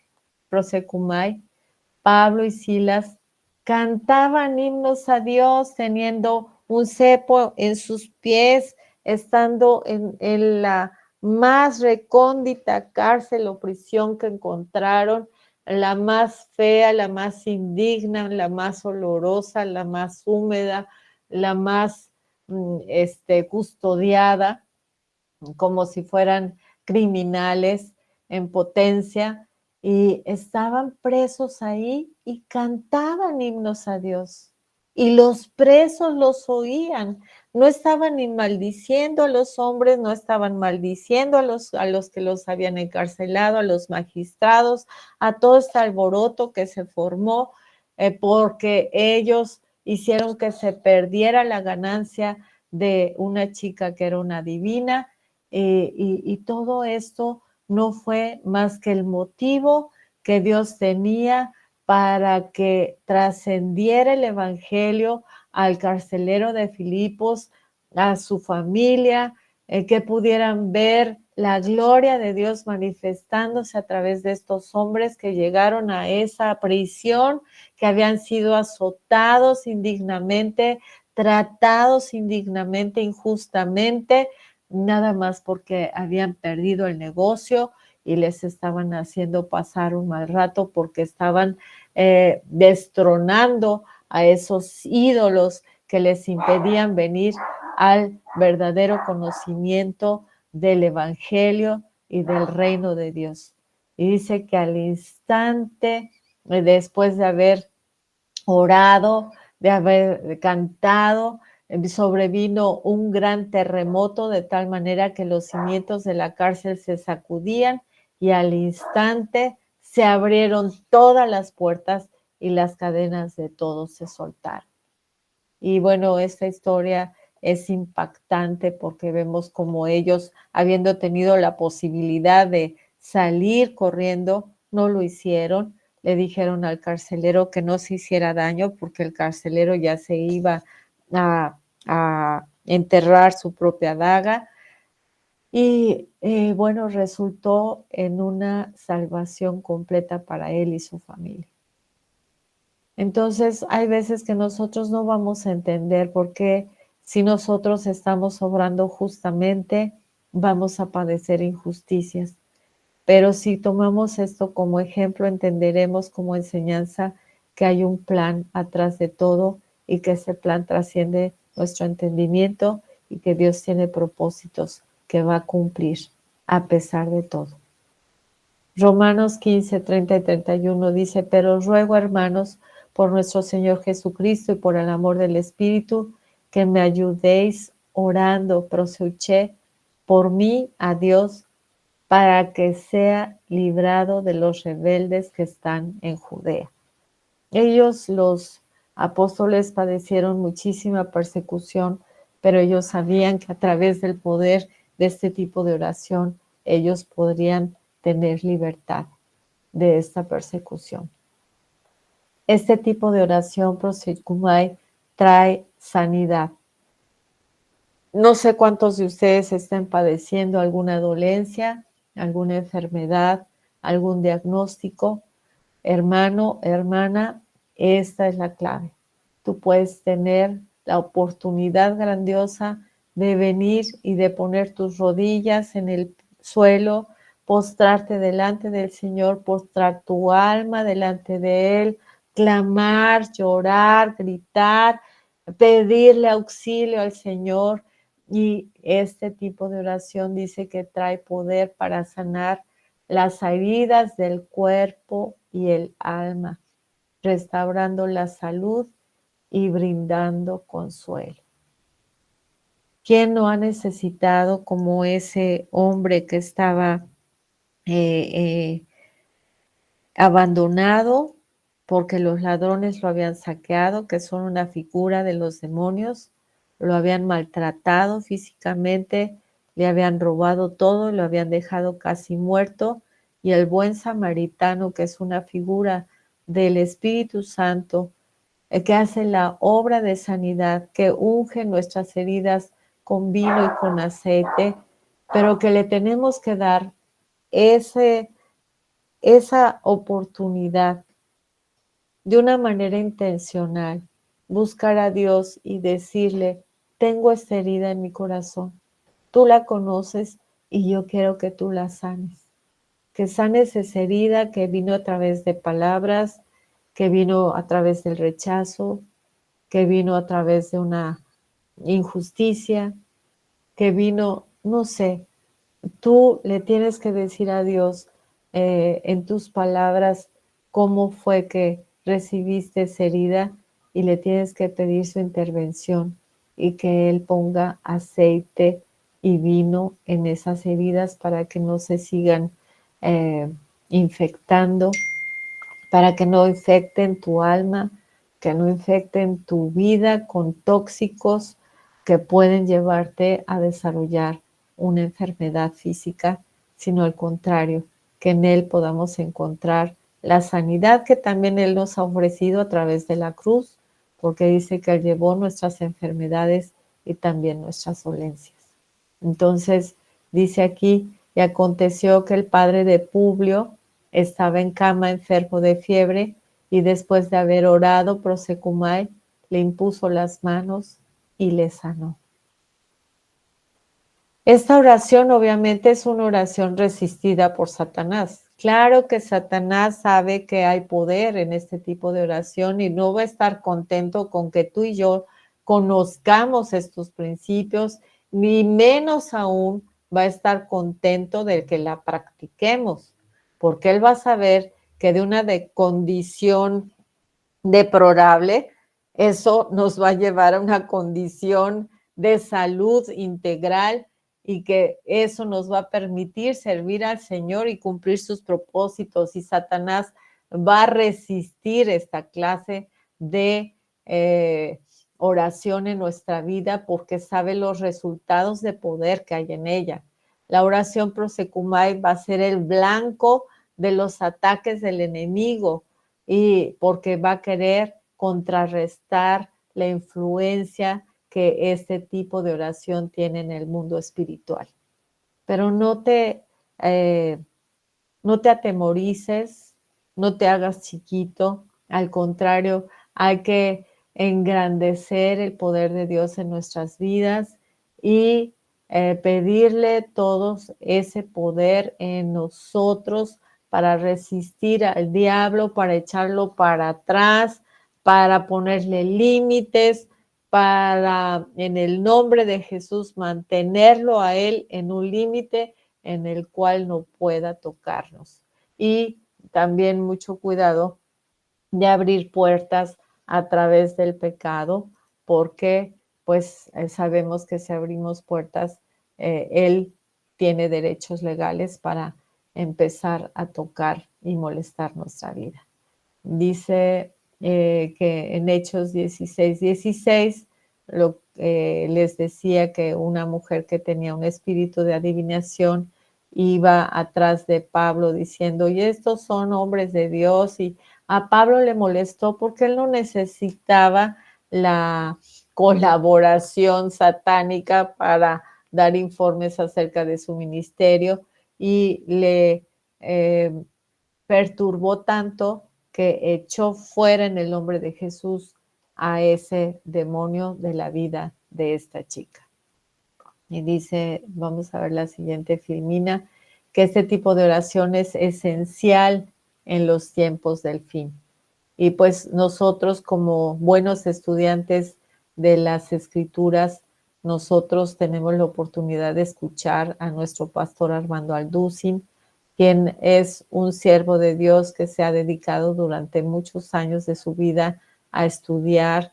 prosecumai, Pablo y Silas cantaban himnos a Dios teniendo un cepo en sus pies, estando en la más recóndita cárcel o prisión que encontraron, la más fea, la más indigna, la más olorosa, la más húmeda, la más custodiada, como si fueran criminales en potencia, y estaban presos ahí y cantaban himnos a Dios. Y los presos los oían, no estaban ni maldiciendo a los hombres, no estaban maldiciendo a los que los habían encarcelado, a los magistrados, a todo este alboroto que se formó, porque ellos hicieron que se perdiera la ganancia de una chica que era una divina, y todo esto no fue más que el motivo que Dios tenía para que trascendiera el evangelio al carcelero de Filipos, a su familia, que pudieran ver la gloria de Dios manifestándose a través de estos hombres que llegaron a esa prisión, que habían sido azotados indignamente, tratados indignamente, injustamente, nada más porque habían perdido el negocio y les estaban haciendo pasar un mal rato porque estaban destronando a esos ídolos que les impedían venir al verdadero conocimiento del Evangelio y del reino de Dios. Y dice que al instante, después de haber orado, de haber cantado, sobrevino un gran terremoto de tal manera que los cimientos de la cárcel se sacudían y al instante se abrieron todas las puertas y las cadenas de todos se soltaron. Y bueno, esta historia es impactante porque vemos como ellos, habiendo tenido la posibilidad de salir corriendo, no lo hicieron. Le dijeron al carcelero que no se hiciera daño porque el carcelero ya se iba a enterrar su propia daga. Y bueno, resultó en una salvación completa para él y su familia. Entonces, hay veces que nosotros no vamos a entender por qué, si nosotros estamos obrando justamente, vamos a padecer injusticias. Pero si tomamos esto como ejemplo, entenderemos como enseñanza que hay un plan atrás de todo y que ese plan trasciende nuestro entendimiento y que Dios tiene propósitos que va a cumplir a pesar de todo. Romanos 15, 30 y 31 dice, pero ruego, hermanos, por nuestro Señor Jesucristo y por el amor del Espíritu, que me ayudéis orando, proseuché, por mí a Dios, para que sea librado de los rebeldes que están en Judea. Ellos, los apóstoles, padecieron muchísima persecución, pero ellos sabían que a través del poder de este tipo de oración, ellos podrían tener libertad de esta persecución. Este tipo de oración, prosecumai, trae sanidad. No sé cuántos de ustedes estén padeciendo alguna dolencia, alguna enfermedad, algún diagnóstico. Hermano, hermana, esta es la clave. Tú puedes tener la oportunidad grandiosa de venir y de poner tus rodillas en el suelo, postrarte delante del Señor, postrar tu alma delante de Él, clamar, llorar, gritar, pedirle auxilio al Señor. Y este tipo de oración dice que trae poder para sanar las heridas del cuerpo y el alma, restaurando la salud y brindando consuelo. ¿Quién no ha necesitado, como ese hombre que estaba eh, eh, abandonado porque los ladrones lo habían saqueado, que son una figura de los demonios, lo habían maltratado físicamente, le habían robado todo, lo habían dejado casi muerto, y el buen samaritano, que es una figura del Espíritu Santo, que hace la obra de sanidad, que unge nuestras heridas con vino y con aceite, pero que le tenemos que dar esa oportunidad de una manera intencional, buscar a Dios y decirle, tengo esta herida en mi corazón, tú la conoces y yo quiero que tú la sanes, que sanes esa herida que vino a través de palabras, que vino a través del rechazo, que vino a través de una injusticia, que vino, no sé, tú le tienes que decir a Dios en tus palabras cómo fue que recibiste esa herida y le tienes que pedir su intervención y que Él ponga aceite y vino en esas heridas para que no se sigan eh, infectando, para que no infecten tu alma, que no infecten tu vida con tóxicos que pueden llevarte a desarrollar una enfermedad física, sino al contrario, que en Él podamos encontrar la sanidad que también Él nos ha ofrecido a través de la cruz, porque dice que Él llevó nuestras enfermedades y también nuestras dolencias. Entonces, dice aquí, y aconteció que el padre de Publio estaba en cama enfermo de fiebre, y después de haber orado, Prosecumai le impuso las manos y le sanó. Esta oración obviamente es una oración resistida por Satanás. Claro que Satanás sabe que hay poder en este tipo de oración y no va a estar contento con que tú y yo conozcamos estos principios, ni menos aún va a estar contento de que la practiquemos, porque él va a saber que de una condición deplorable, eso nos va a llevar a una condición de salud integral y que eso nos va a permitir servir al Señor y cumplir sus propósitos. Y Satanás va a resistir esta clase de oración en nuestra vida porque sabe los resultados de poder que hay en ella. La oración prosecumai va a ser el blanco de los ataques del enemigo, y porque va a querer contrarrestar la influencia que este tipo de oración tiene en el mundo espiritual. Pero no te atemorices, no te hagas chiquito, al contrario, hay que engrandecer el poder de Dios en nuestras vidas y pedirle todo ese poder en nosotros para resistir al diablo, para echarlo para atrás, para ponerle límites, para en el nombre de Jesús mantenerlo a él en un límite en el cual no pueda tocarnos. Y también mucho cuidado de abrir puertas a través del pecado, porque pues sabemos que si abrimos puertas, Él tiene derechos legales para empezar a tocar y molestar nuestra vida. Dice que en Hechos 16:16 les decía que una mujer que tenía un espíritu de adivinación iba atrás de Pablo diciendo, y estos son hombres de Dios, y a Pablo le molestó porque él no necesitaba la colaboración satánica para dar informes acerca de su ministerio, y le perturbó tanto que echó fuera en el nombre de Jesús a ese demonio de la vida de esta chica. Y dice, vamos a ver la siguiente filmina, que este tipo de oración es esencial en los tiempos del fin. Y pues nosotros como buenos estudiantes de las Escrituras, nosotros tenemos la oportunidad de escuchar a nuestro pastor Armando Alducin, quien es un siervo de Dios que se ha dedicado durante muchos años de su vida a estudiar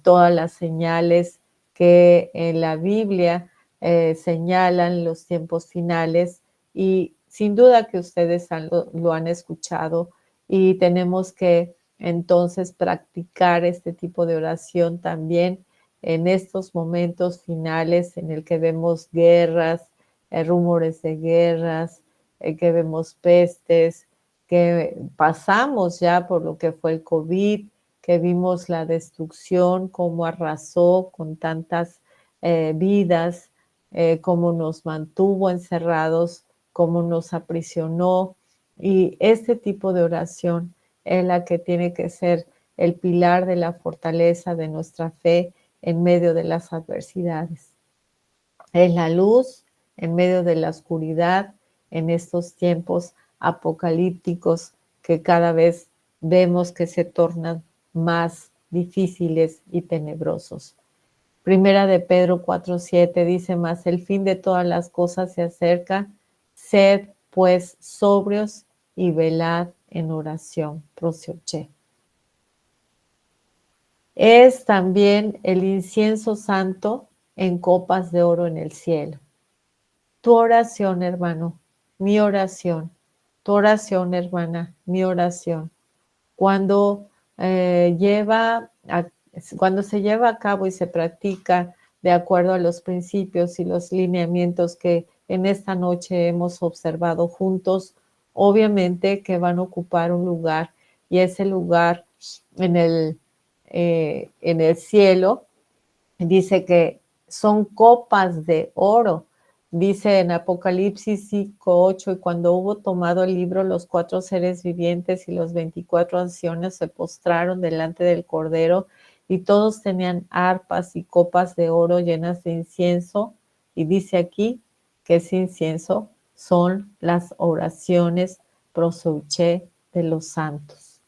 todas las señales que en la Biblia señalan los tiempos finales, y sin duda que ustedes lo han escuchado, y tenemos que entonces practicar este tipo de oración también en estos momentos finales en el que vemos guerras, rumores de guerras, que vemos pestes, que pasamos ya por lo que fue el COVID, que vimos la destrucción, cómo arrasó con tantas vidas, cómo nos mantuvo encerrados, cómo nos aprisionó. Y este tipo de oración es la que tiene que ser el pilar de la fortaleza de nuestra fe en medio de las adversidades. Es la luz en medio de la oscuridad en estos tiempos apocalípticos que cada vez vemos que se tornan más difíciles y tenebrosos. Primera de Pedro 4:7 dice: mas el fin de todas las cosas se acerca, sed pues sobrios y velad en oración. Prosioche. Es también el incienso santo en copas de oro en el cielo. Tu oración, hermano, mi oración. Tu oración, hermana, mi oración. Cuando, cuando se lleva a cabo y se practica de acuerdo a los principios y los lineamientos que en esta noche hemos observado juntos, obviamente que van a ocupar un lugar, y ese lugar en el cielo dice que son copas de oro. Dice en Apocalipsis 5:8, y cuando hubo tomado el libro, los 4 seres vivientes y los 24 ancianos se postraron delante del Cordero, y todos tenían arpas y copas de oro llenas de incienso. Y dice aquí que ese incienso son las oraciones proseuché de los santos.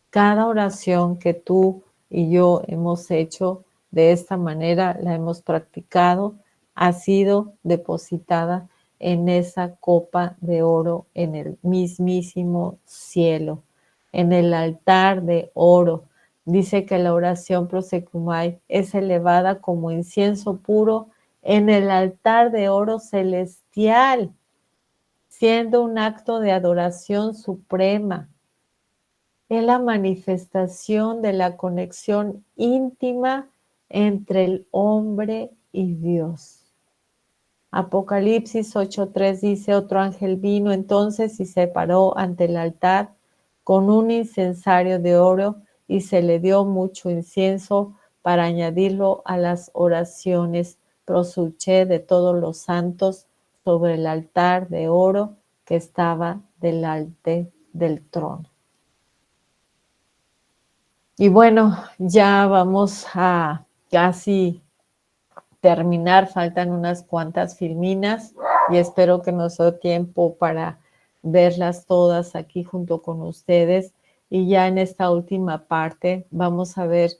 Cada oración que tú y yo hemos hecho de esta manera, la hemos practicado, ha sido depositada en esa copa de oro en el mismísimo cielo, en el altar de oro. Dice que la oración prosecumai es elevada como incienso puro en el altar de oro celestial, siendo un acto de adoración suprema. Es la manifestación de la conexión íntima entre el hombre y Dios. Apocalipsis 8:3 dice: otro ángel vino entonces y se paró ante el altar con un incensario de oro, y se le dio mucho incienso para añadirlo a las oraciones prosuché de todos los santos sobre el altar de oro que estaba delante del trono. Y bueno, ya vamos a casi terminar, faltan unas cuantas filminas y espero que nos dé tiempo para verlas todas aquí junto con ustedes. Y ya en esta última parte vamos a ver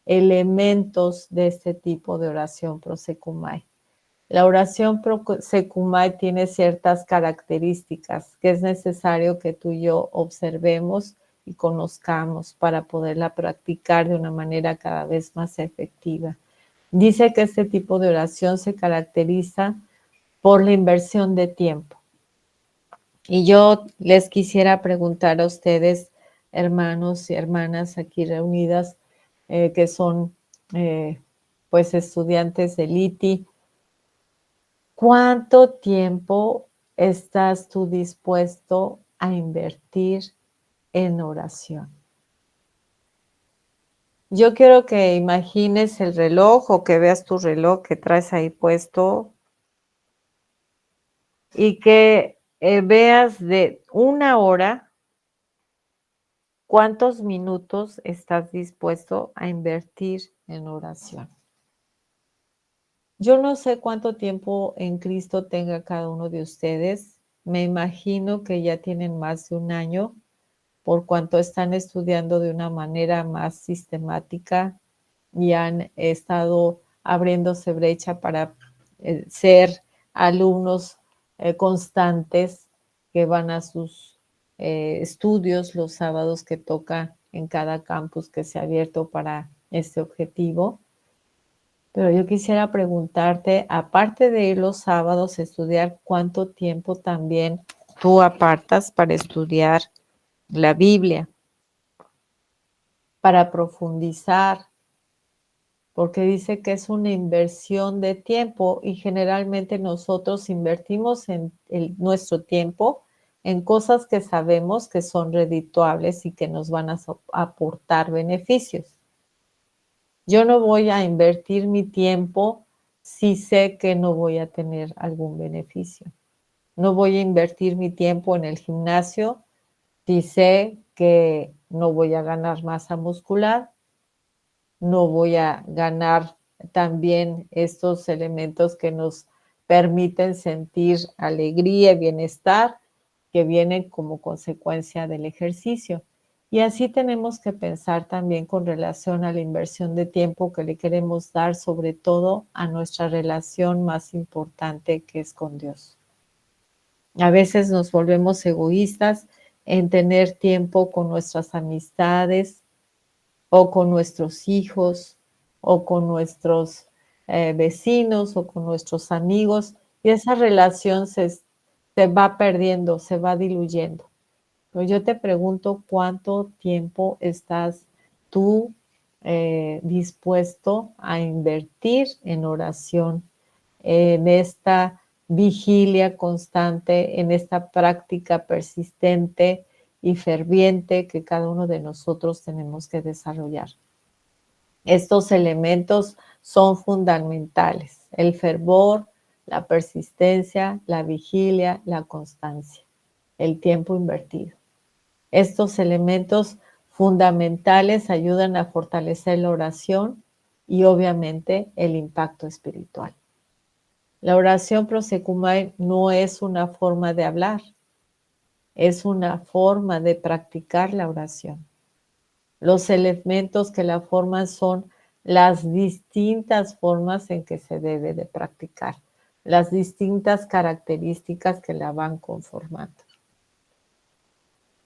elementos de este tipo de oración prosecumai. La oración prosecumai tiene ciertas características que es necesario que tú y yo observemos y conozcamos para poderla practicar de una manera cada vez más efectiva. Dice que este tipo de oración se caracteriza por la inversión de tiempo. Y yo les quisiera preguntar a ustedes, hermanos y hermanas aquí reunidas, que son pues estudiantes del ITI, ¿cuánto tiempo estás tú dispuesto a invertir en oración? Yo quiero que imagines el reloj o que veas tu reloj que traes ahí puesto y que veas de 1 hora cuántos minutos estás dispuesto a invertir en oración. Yo no sé cuánto tiempo en Cristo tenga cada uno de ustedes. Me imagino que ya tienen más de un año, por cuanto están estudiando de una manera más sistemática y han estado abriéndose brecha para ser alumnos constantes que van a sus estudios los sábados que toca en cada campus que se ha abierto para este objetivo. Pero yo quisiera preguntarte, aparte de ir los sábados a estudiar, ¿cuánto tiempo también tú apartas para estudiar la Biblia, para profundizar? Porque dice que es una inversión de tiempo y generalmente nosotros invertimos nuestro tiempo en cosas que sabemos que son redituables y que nos van a aportar beneficios. Yo no voy a invertir mi tiempo si sé que no voy a tener algún beneficio. No voy a invertir mi tiempo en el gimnasio si sé que no voy a ganar masa muscular, no voy a ganar también estos elementos que nos permiten sentir alegría y bienestar que vienen como consecuencia del ejercicio. Y así tenemos que pensar también con relación a la inversión de tiempo que le queremos dar, sobre todo a nuestra relación más importante, que es con Dios. A veces nos volvemos egoístas en tener tiempo con nuestras amistades o con nuestros hijos o con nuestros vecinos o con nuestros amigos, y esa relación se va perdiendo, se va diluyendo. Pero yo te pregunto, ¿cuánto tiempo estás tú dispuesto a invertir en oración, en esta vigilia constante, en esta práctica persistente y ferviente que cada uno de nosotros tenemos que desarrollar? Estos elementos son fundamentales: el fervor, la persistencia, la vigilia, la constancia, el tiempo invertido. Estos elementos fundamentales ayudan a fortalecer la oración y obviamente el impacto espiritual. La oración prosecumai no es una forma de hablar, es una forma de practicar la oración. Los elementos que la forman son las distintas formas en que se debe de practicar, las distintas características que la van conformando.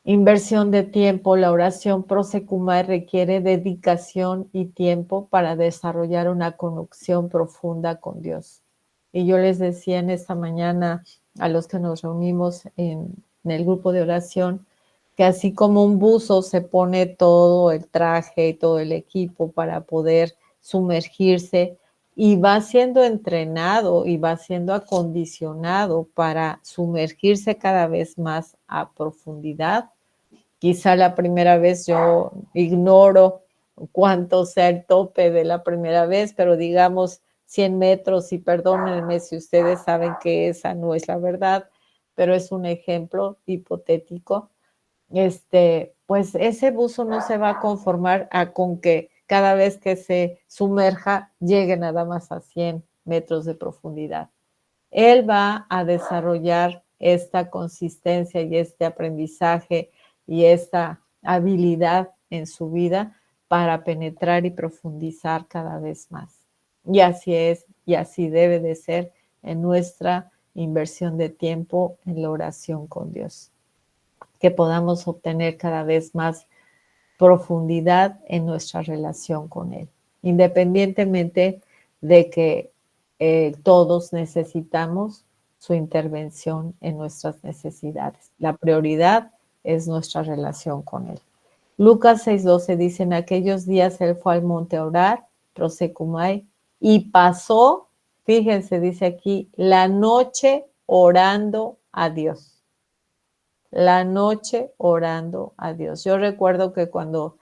Inversión de tiempo. La oración prosecumai requiere dedicación y tiempo para desarrollar una conexión profunda con Dios. Y yo les decía en esta mañana a los que nos reunimos en el grupo de oración, que así como un buzo se pone todo el traje y todo el equipo para poder sumergirse y va siendo entrenado y va siendo acondicionado para sumergirse cada vez más a profundidad. Quizá la primera vez yo ignoro cuánto sea el tope de la primera vez, pero digamos 100 metros, y perdónenme si ustedes saben que esa no es la verdad, pero es un ejemplo hipotético. Pues ese buzo no se va a conformar con que cada vez que se sumerja llegue nada más a 100 metros de profundidad. Él va a desarrollar esta consistencia y este aprendizaje y esta habilidad en su vida para penetrar y profundizar cada vez más. Y así es, y así debe de ser en nuestra inversión de tiempo en la oración con Dios, que podamos obtener cada vez más profundidad en nuestra relación con Él, independientemente de que todos necesitamos su intervención en nuestras necesidades. La prioridad es nuestra relación con Él. Lucas 6:12 dice: en aquellos días Él fue al monte a orar, prosecumai, y pasó, fíjense, dice aquí, la noche orando a Dios. La noche orando a Dios. Yo recuerdo que cuando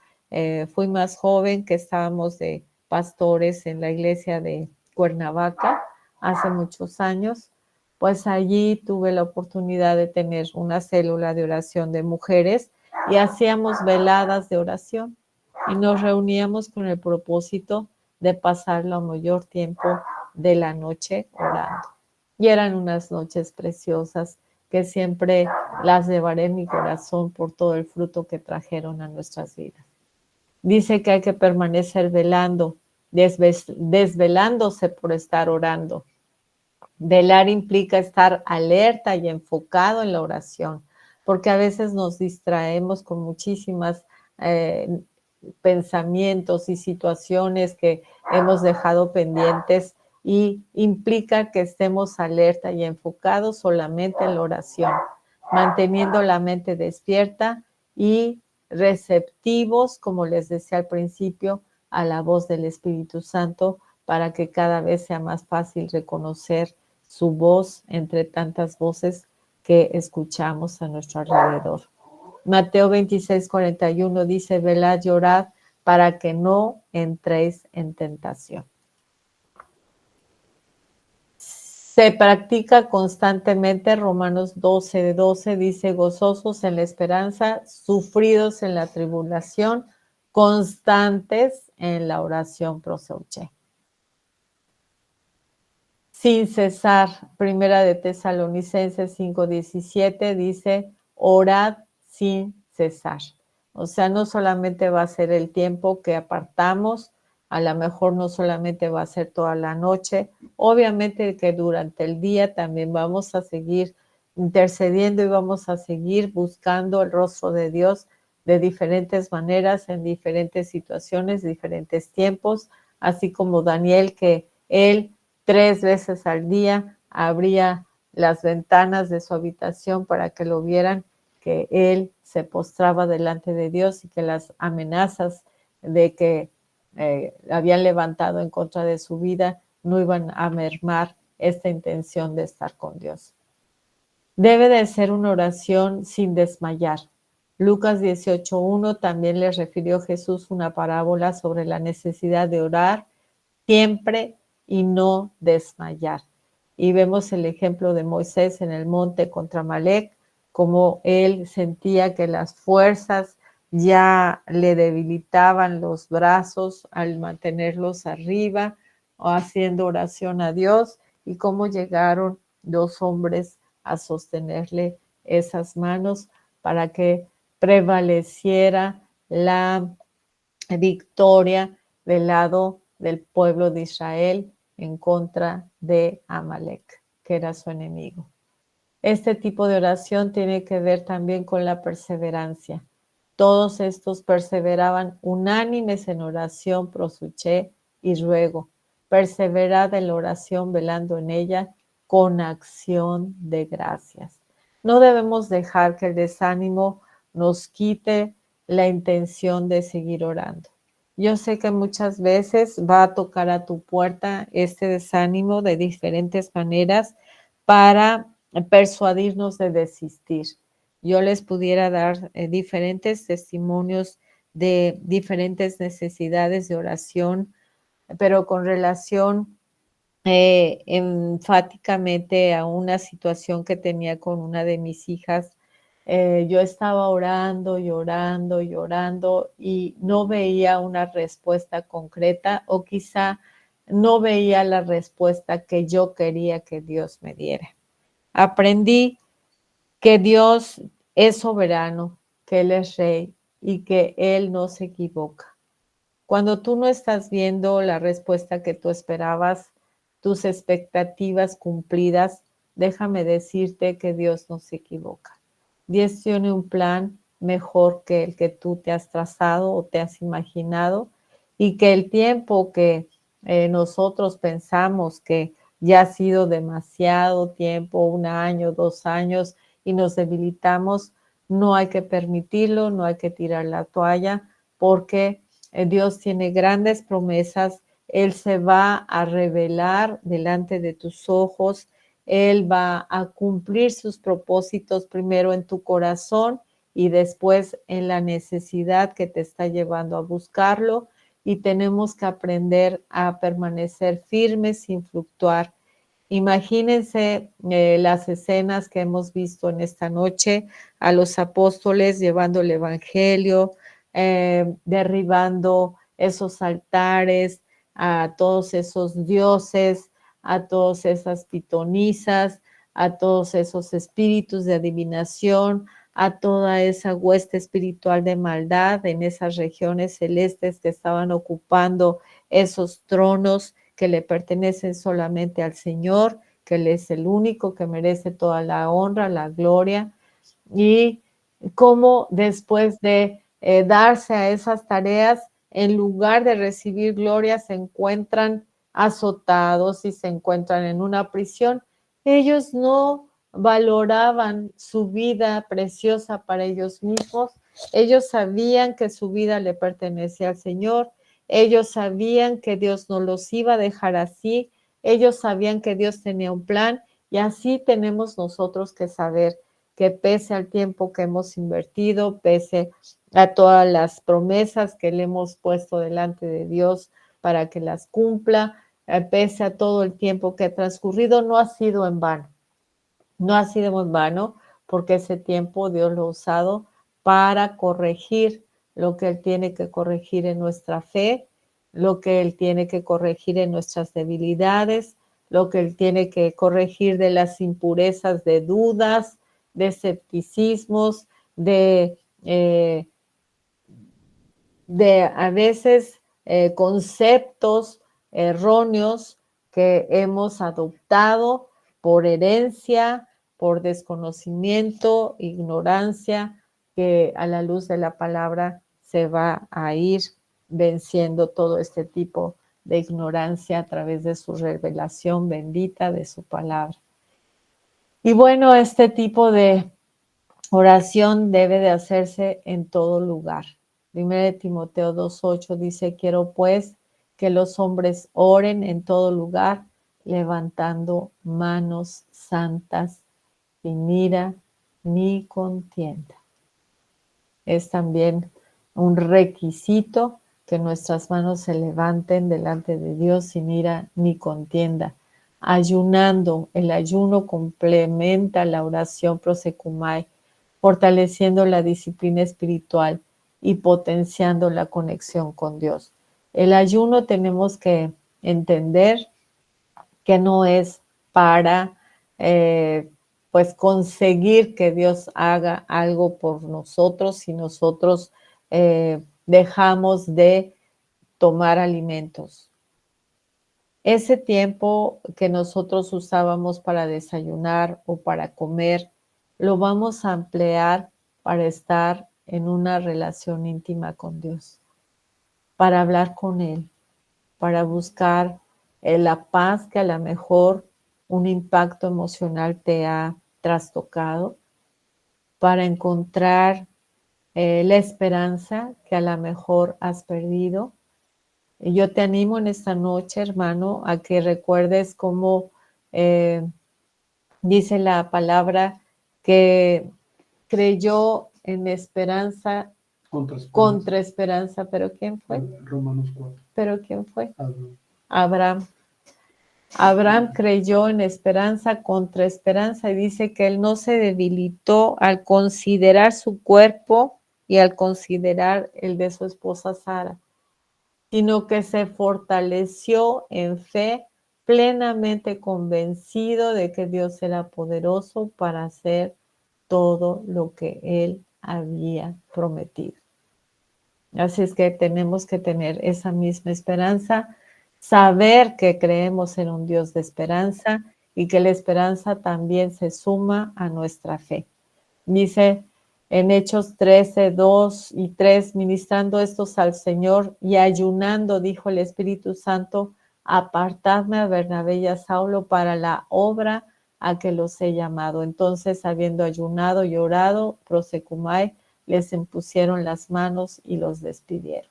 fui más joven, que estábamos de pastores en la iglesia de Cuernavaca, hace muchos años, pues allí tuve la oportunidad de tener una célula de oración de mujeres y hacíamos veladas de oración y nos reuníamos con el propósito de pasar lo mayor tiempo de la noche orando. Y eran unas noches preciosas que siempre las llevaré en mi corazón por todo el fruto que trajeron a nuestras vidas. Dice que hay que permanecer velando, desvelándose por estar orando. Velar implica estar alerta y enfocado en la oración, porque a veces nos distraemos con muchísimas pensamientos y situaciones que hemos dejado pendientes, y implica que estemos alerta y enfocados solamente en la oración, manteniendo la mente despierta y receptivos, como les decía al principio, a la voz del Espíritu Santo, para que cada vez sea más fácil reconocer su voz entre tantas voces que escuchamos a nuestro alrededor. Mateo 26:41 dice: velad y orad para que no entréis en tentación. Se practica constantemente. Romanos 12:12 dice: gozosos en la esperanza, sufridos en la tribulación, constantes en la oración proseuche. Sin cesar. Primera de Tesalonicenses 5:17 dice: orad sin cesar. O sea, no solamente va a ser el tiempo que apartamos, a lo mejor no solamente va a ser toda la noche, obviamente que durante el día también vamos a seguir intercediendo y vamos a seguir buscando el rostro de Dios de diferentes maneras, en diferentes situaciones, diferentes tiempos, así como Daniel, que él 3 veces al día abría las ventanas de su habitación para que lo vieran, que él se postraba delante de Dios y que las amenazas de que habían levantado en contra de su vida no iban a mermar esta intención de estar con Dios. Debe de ser una oración sin desmayar. Lucas 18:1 también le refirió Jesús una parábola sobre la necesidad de orar siempre y no desmayar. Y vemos el ejemplo de Moisés en el monte contra Amalec, como él sentía que las fuerzas ya le debilitaban los brazos al mantenerlos arriba o haciendo oración a Dios, y cómo llegaron 2 hombres a sostenerle esas manos para que prevaleciera la victoria del lado del pueblo de Israel en contra de Amalec, que era su enemigo. Este tipo de oración tiene que ver también con la perseverancia. Todos estos perseveraban unánimes en oración, prosuché y ruego. Perseverad en la oración, velando en ella con acción de gracias. No debemos dejar que el desánimo nos quite la intención de seguir orando. Yo sé que muchas veces va a tocar a tu puerta este desánimo de diferentes maneras para persuadirnos de desistir. Yo les pudiera dar diferentes testimonios de diferentes necesidades de oración, pero con relación enfáticamente a una situación que tenía con una de mis hijas. Yo estaba orando, llorando, llorando y no veía una respuesta concreta, o quizá no veía la respuesta que yo quería que Dios me diera. Aprendí que Dios es soberano, que Él es rey y que Él no se equivoca. Cuando tú no estás viendo la respuesta que tú esperabas, tus expectativas cumplidas, déjame decirte que Dios no se equivoca. Dios tiene un plan mejor que el que tú te has trazado o te has imaginado, y que el tiempo que nosotros pensamos que ya ha sido demasiado tiempo, 1 año, 2 años, y nos debilitamos, no hay que permitirlo, no hay que tirar la toalla, porque Dios tiene grandes promesas. Él se va a revelar delante de tus ojos. Él va a cumplir sus propósitos primero en tu corazón y después en la necesidad que te está llevando a buscarlo. Y tenemos que aprender a permanecer firmes sin fluctuar. Imagínense las escenas que hemos visto en esta noche, a los apóstoles llevando el evangelio, derribando esos altares, a todos esos dioses, a todas esas pitonisas, a todos esos espíritus de adivinación, a toda esa hueste espiritual de maldad en esas regiones celestes que estaban ocupando esos tronos que le pertenecen solamente al Señor, que Él es el único que merece toda la honra, la gloria, y cómo después de darse a esas tareas, en lugar de recibir gloria, se encuentran azotados y se encuentran en una prisión. Ellos no valoraban su vida preciosa para ellos mismos. Ellos sabían que su vida le pertenecía al Señor. Ellos sabían que Dios no los iba a dejar así. Ellos sabían que Dios tenía un plan, y así tenemos nosotros que saber que pese al tiempo que hemos invertido, pese a todas las promesas que le hemos puesto delante de Dios para que las cumpla, pese a todo el tiempo que ha transcurrido, no ha sido en vano. No ha sido en vano, porque ese tiempo Dios lo ha usado para corregir lo que Él tiene que corregir en nuestra fe, lo que Él tiene que corregir en nuestras debilidades, lo que Él tiene que corregir de las impurezas de dudas, de escepticismos, eh, de a veces conceptos erróneos que hemos adoptado por herencia, por desconocimiento, ignorancia, que a la luz de la palabra se va a ir venciendo todo este tipo de ignorancia a través de su revelación bendita de su palabra. Y bueno, este tipo de oración debe de hacerse en todo lugar. 1 Timoteo 2:8 dice: quiero pues que los hombres oren en todo lugar, levantando manos santas, sin ira ni contienda. Es también un requisito que nuestras manos se levanten delante de Dios sin ira ni contienda. Ayunando, el ayuno complementa la oración prosecumai, fortaleciendo la disciplina espiritual y potenciando la conexión con Dios. El ayuno tenemos que entender que no es para pues conseguir que Dios haga algo por nosotros si nosotros dejamos de tomar alimentos. Ese tiempo que nosotros usábamos para desayunar o para comer, lo vamos a emplear para estar en una relación íntima con Dios, para hablar con Él, para buscar la paz que a lo mejor un impacto emocional te ha trastocado, para encontrar la esperanza que a lo mejor has perdido. Y yo te animo en esta noche, hermano, a que recuerdes cómo dice la palabra que creyó en esperanza contra esperanza. ¿Pero quién fue? Romanos 4. ¿Pero quién fue? Abraham. Abraham. Abraham creyó en esperanza contra esperanza, y dice que él no se debilitó al considerar su cuerpo y al considerar el de su esposa Sara, sino que se fortaleció en fe, plenamente convencido de que Dios era poderoso para hacer todo lo que él había prometido. Así es que tenemos que tener esa misma esperanza, saber que creemos en un Dios de esperanza y que la esperanza también se suma a nuestra fe. Dice en Hechos 13, 2 y 3, ministrando estos al Señor y ayunando, dijo el Espíritu Santo: apartadme a Bernabé y a Saulo para la obra a que los he llamado. Entonces, habiendo ayunado y orado, prosecumai, les impusieron las manos y los despidieron.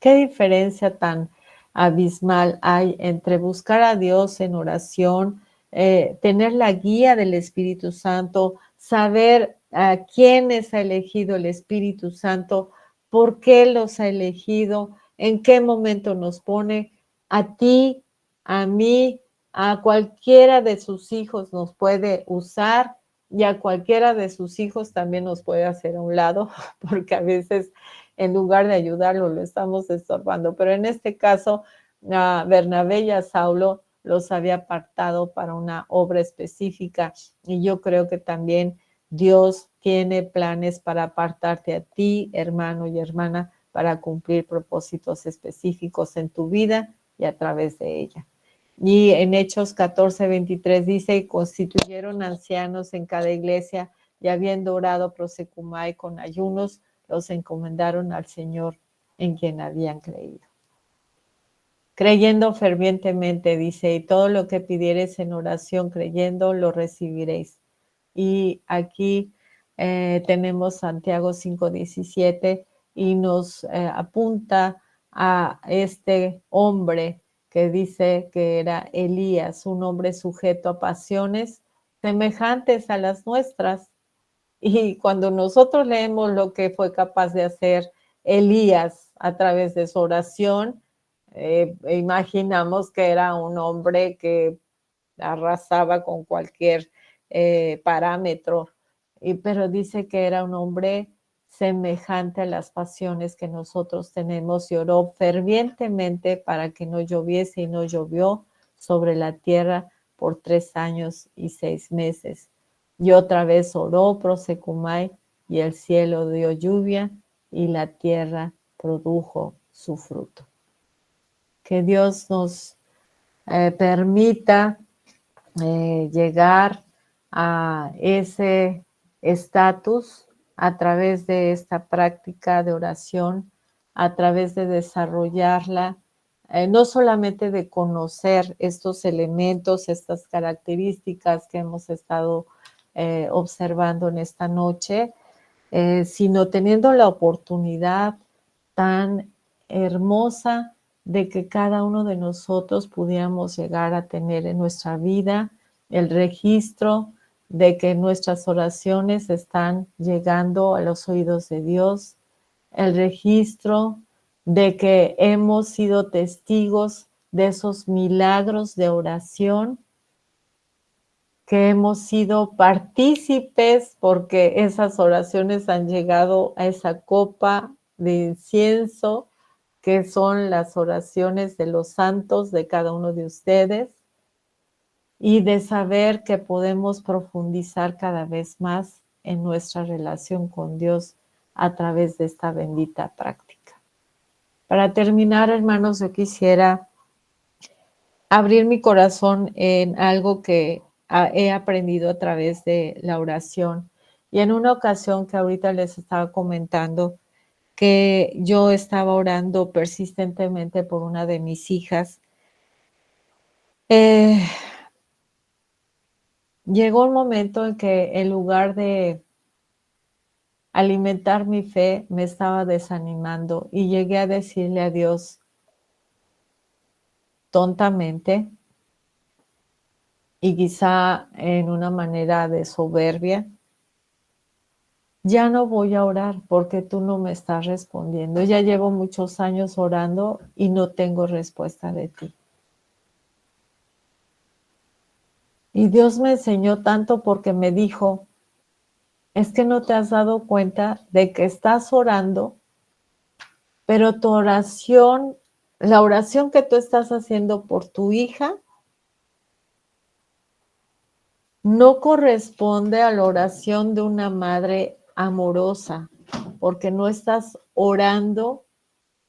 ¿Qué diferencia tan abismal hay entre buscar a Dios en oración, tener la guía del Espíritu Santo, saber a quiénes ha elegido el Espíritu Santo, por qué los ha elegido, en qué momento nos pone? A ti, a mí, a cualquiera de sus hijos nos puede usar, y a cualquiera de sus hijos también nos puede hacer a un lado, porque a veces en lugar de ayudarlo lo estamos estorbando. Pero en este caso, a Bernabé y a Saulo los había apartado para una obra específica. Y yo creo que también Dios tiene planes para apartarte a ti, hermano y hermana, para cumplir propósitos específicos en tu vida y a través de ella. Y en Hechos 14:23 dice, y constituyeron ancianos en cada iglesia, y habiendo orado prosecumai con ayunos, los encomendaron al Señor en quien habían creído. Creyendo fervientemente, dice, y todo lo que pidiereis en oración creyendo, lo recibiréis. Y aquí tenemos Santiago 5:17 y nos apunta a este hombre que dice que era Elías, un hombre sujeto a pasiones semejantes a las nuestras. Y cuando nosotros leemos lo que fue capaz de hacer Elías a través de su oración, imaginamos que era un hombre que arrasaba con cualquier parámetro, pero dice que era un hombre semejante a las pasiones que nosotros tenemos y oró fervientemente para que no lloviese y no llovió sobre la tierra por 3 años y 6 meses. Y otra vez oró prosecumai y el cielo dio lluvia y la tierra produjo su fruto. Que Dios nos permita llegar a ese estatus a través de esta práctica de oración, a través de desarrollarla, no solamente de conocer estos elementos, estas características que hemos estado observando en esta noche, sino teniendo la oportunidad tan hermosa de que cada uno de nosotros pudiéramos llegar a tener en nuestra vida el registro de que nuestras oraciones están llegando a los oídos de Dios, el registro de que hemos sido testigos de esos milagros de oración, que hemos sido partícipes porque esas oraciones han llegado a esa copa de incienso que son las oraciones de los santos de cada uno de ustedes, y de saber que podemos profundizar cada vez más en nuestra relación con Dios a través de esta bendita práctica. Para terminar, hermanos, yo quisiera abrir mi corazón en algo que he aprendido a través de la oración. Y en una ocasión que ahorita les estaba comentando, que yo estaba orando persistentemente por una de mis hijas, eh, llegó un momento en que en lugar de alimentar mi fe, me estaba desanimando y llegué a decirle a Dios tontamente y quizá en una manera de soberbia, ya no voy a orar porque tú no me estás respondiendo. Ya llevo muchos años orando y no tengo respuesta de ti. Y Dios me enseñó tanto porque me dijo, es que no te has dado cuenta de que estás orando, pero tu oración, la oración que tú estás haciendo por tu hija, no corresponde a la oración de una madre amorosa, porque no estás orando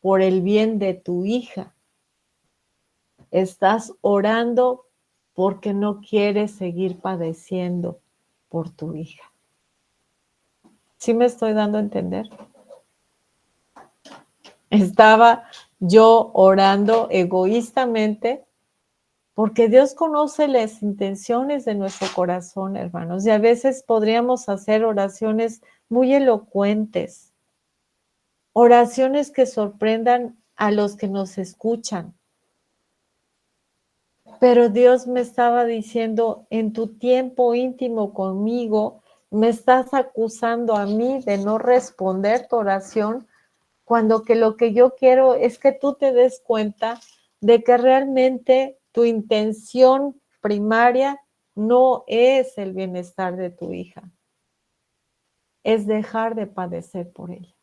por el bien de tu hija. Estás orando porque no quieres seguir padeciendo por tu hija. ¿Sí me estoy dando a entender? Estaba yo orando egoístamente porque Dios conoce las intenciones de nuestro corazón, hermanos, y a veces podríamos hacer oraciones muy elocuentes, oraciones que sorprendan a los que nos escuchan. Pero Dios me estaba diciendo, en tu tiempo íntimo conmigo, me estás acusando a mí de no responder tu oración, cuando que lo que yo quiero es que tú te des cuenta de que realmente tu intención primaria no es el bienestar de tu hija, es dejar de padecer por ella.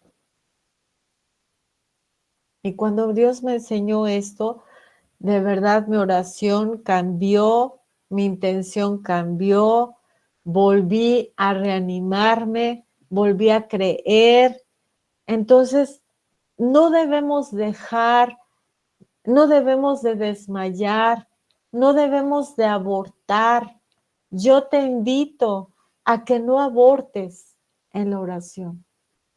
Y cuando Dios me enseñó esto, de verdad mi oración cambió, mi intención cambió, volví a reanimarme, volví a creer. Entonces, no debemos dejar, no debemos de desmayar, no debemos de abortar. Yo te invito a que no abortes en la oración.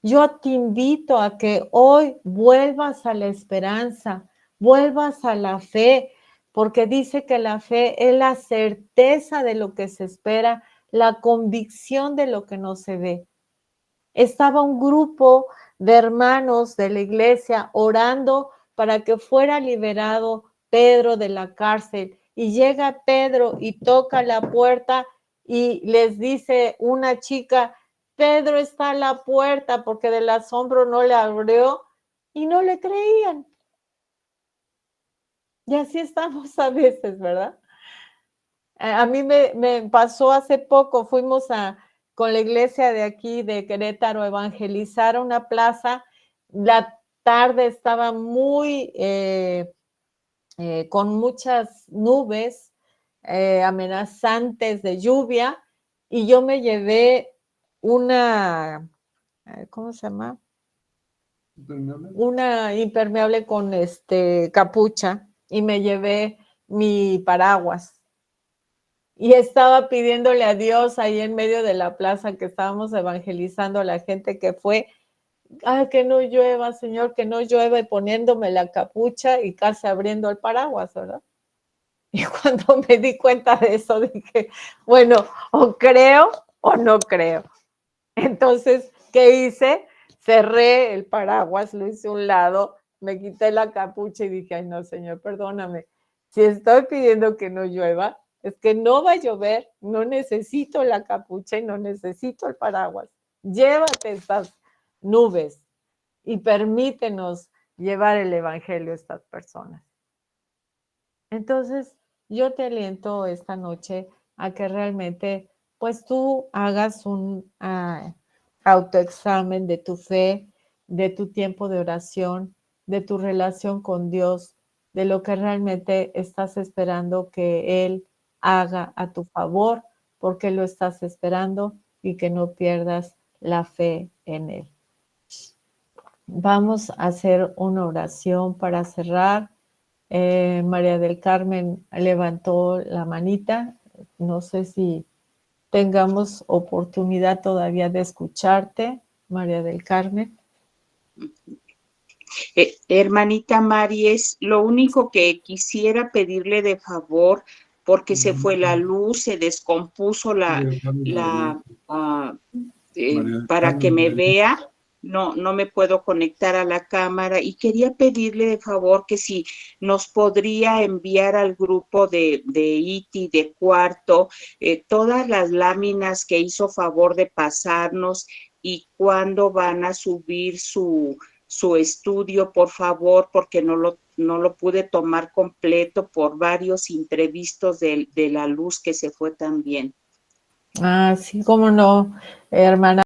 Yo te invito a que hoy vuelvas a la esperanza, vuelvas a la fe, porque dice que la fe es la certeza de lo que se espera, la convicción de lo que no se ve. Estaba un grupo de hermanos de la iglesia orando para que fuera liberado Pedro de la cárcel. Y llega Pedro y toca la puerta y les dice una chica, Pedro está a la puerta, porque del asombro no le abrió y no le creían. Y así estamos a veces, ¿verdad? A mí me pasó hace poco, fuimos con la iglesia de aquí de Querétaro a evangelizar a una plaza. La tarde estaba muy con muchas nubes amenazantes de lluvia, y yo me llevé una, ¿cómo se llama? ¿Impermeable? Una impermeable con capucha, y me llevé mi paraguas. Y estaba pidiéndole a Dios ahí en medio de la plaza que estábamos evangelizando a la gente que fue, que no llueva, Señor, que no llueva, y poniéndome la capucha y casi abriendo el paraguas, ¿verdad? Y cuando me di cuenta de eso, dije, bueno, o creo o no creo. Entonces, ¿qué hice? Cerré el paraguas, lo hice a un lado, me quité la capucha y dije, ay, no, Señor, perdóname. Si estoy pidiendo que no llueva, es que no va a llover, no necesito la capucha y no necesito el paraguas. Llévate estas nubes y permítenos llevar el evangelio a estas personas. Entonces, yo te aliento esta noche a que realmente, pues tú hagas un autoexamen de tu fe, de tu tiempo de oración, de tu relación con Dios, de lo que realmente estás esperando que Él haga a tu favor, porque lo estás esperando, y que no pierdas la fe en Él. Vamos a hacer una oración para cerrar. María del Carmen levantó la manita. No sé si tengamos oportunidad todavía de escucharte, María del Carmen. Hermanita Maries, lo único que quisiera pedirle de favor, porque se fue la luz, se descompuso para que me vea, no me puedo conectar a la cámara, y quería pedirle de favor que si nos podría enviar al grupo de ITI de cuarto todas las láminas que hizo favor de pasarnos, y cuándo van a subir su estudio, por favor, porque no lo pude tomar completo por varios imprevistos de la luz que se fue también. Sí, cómo no, hermana.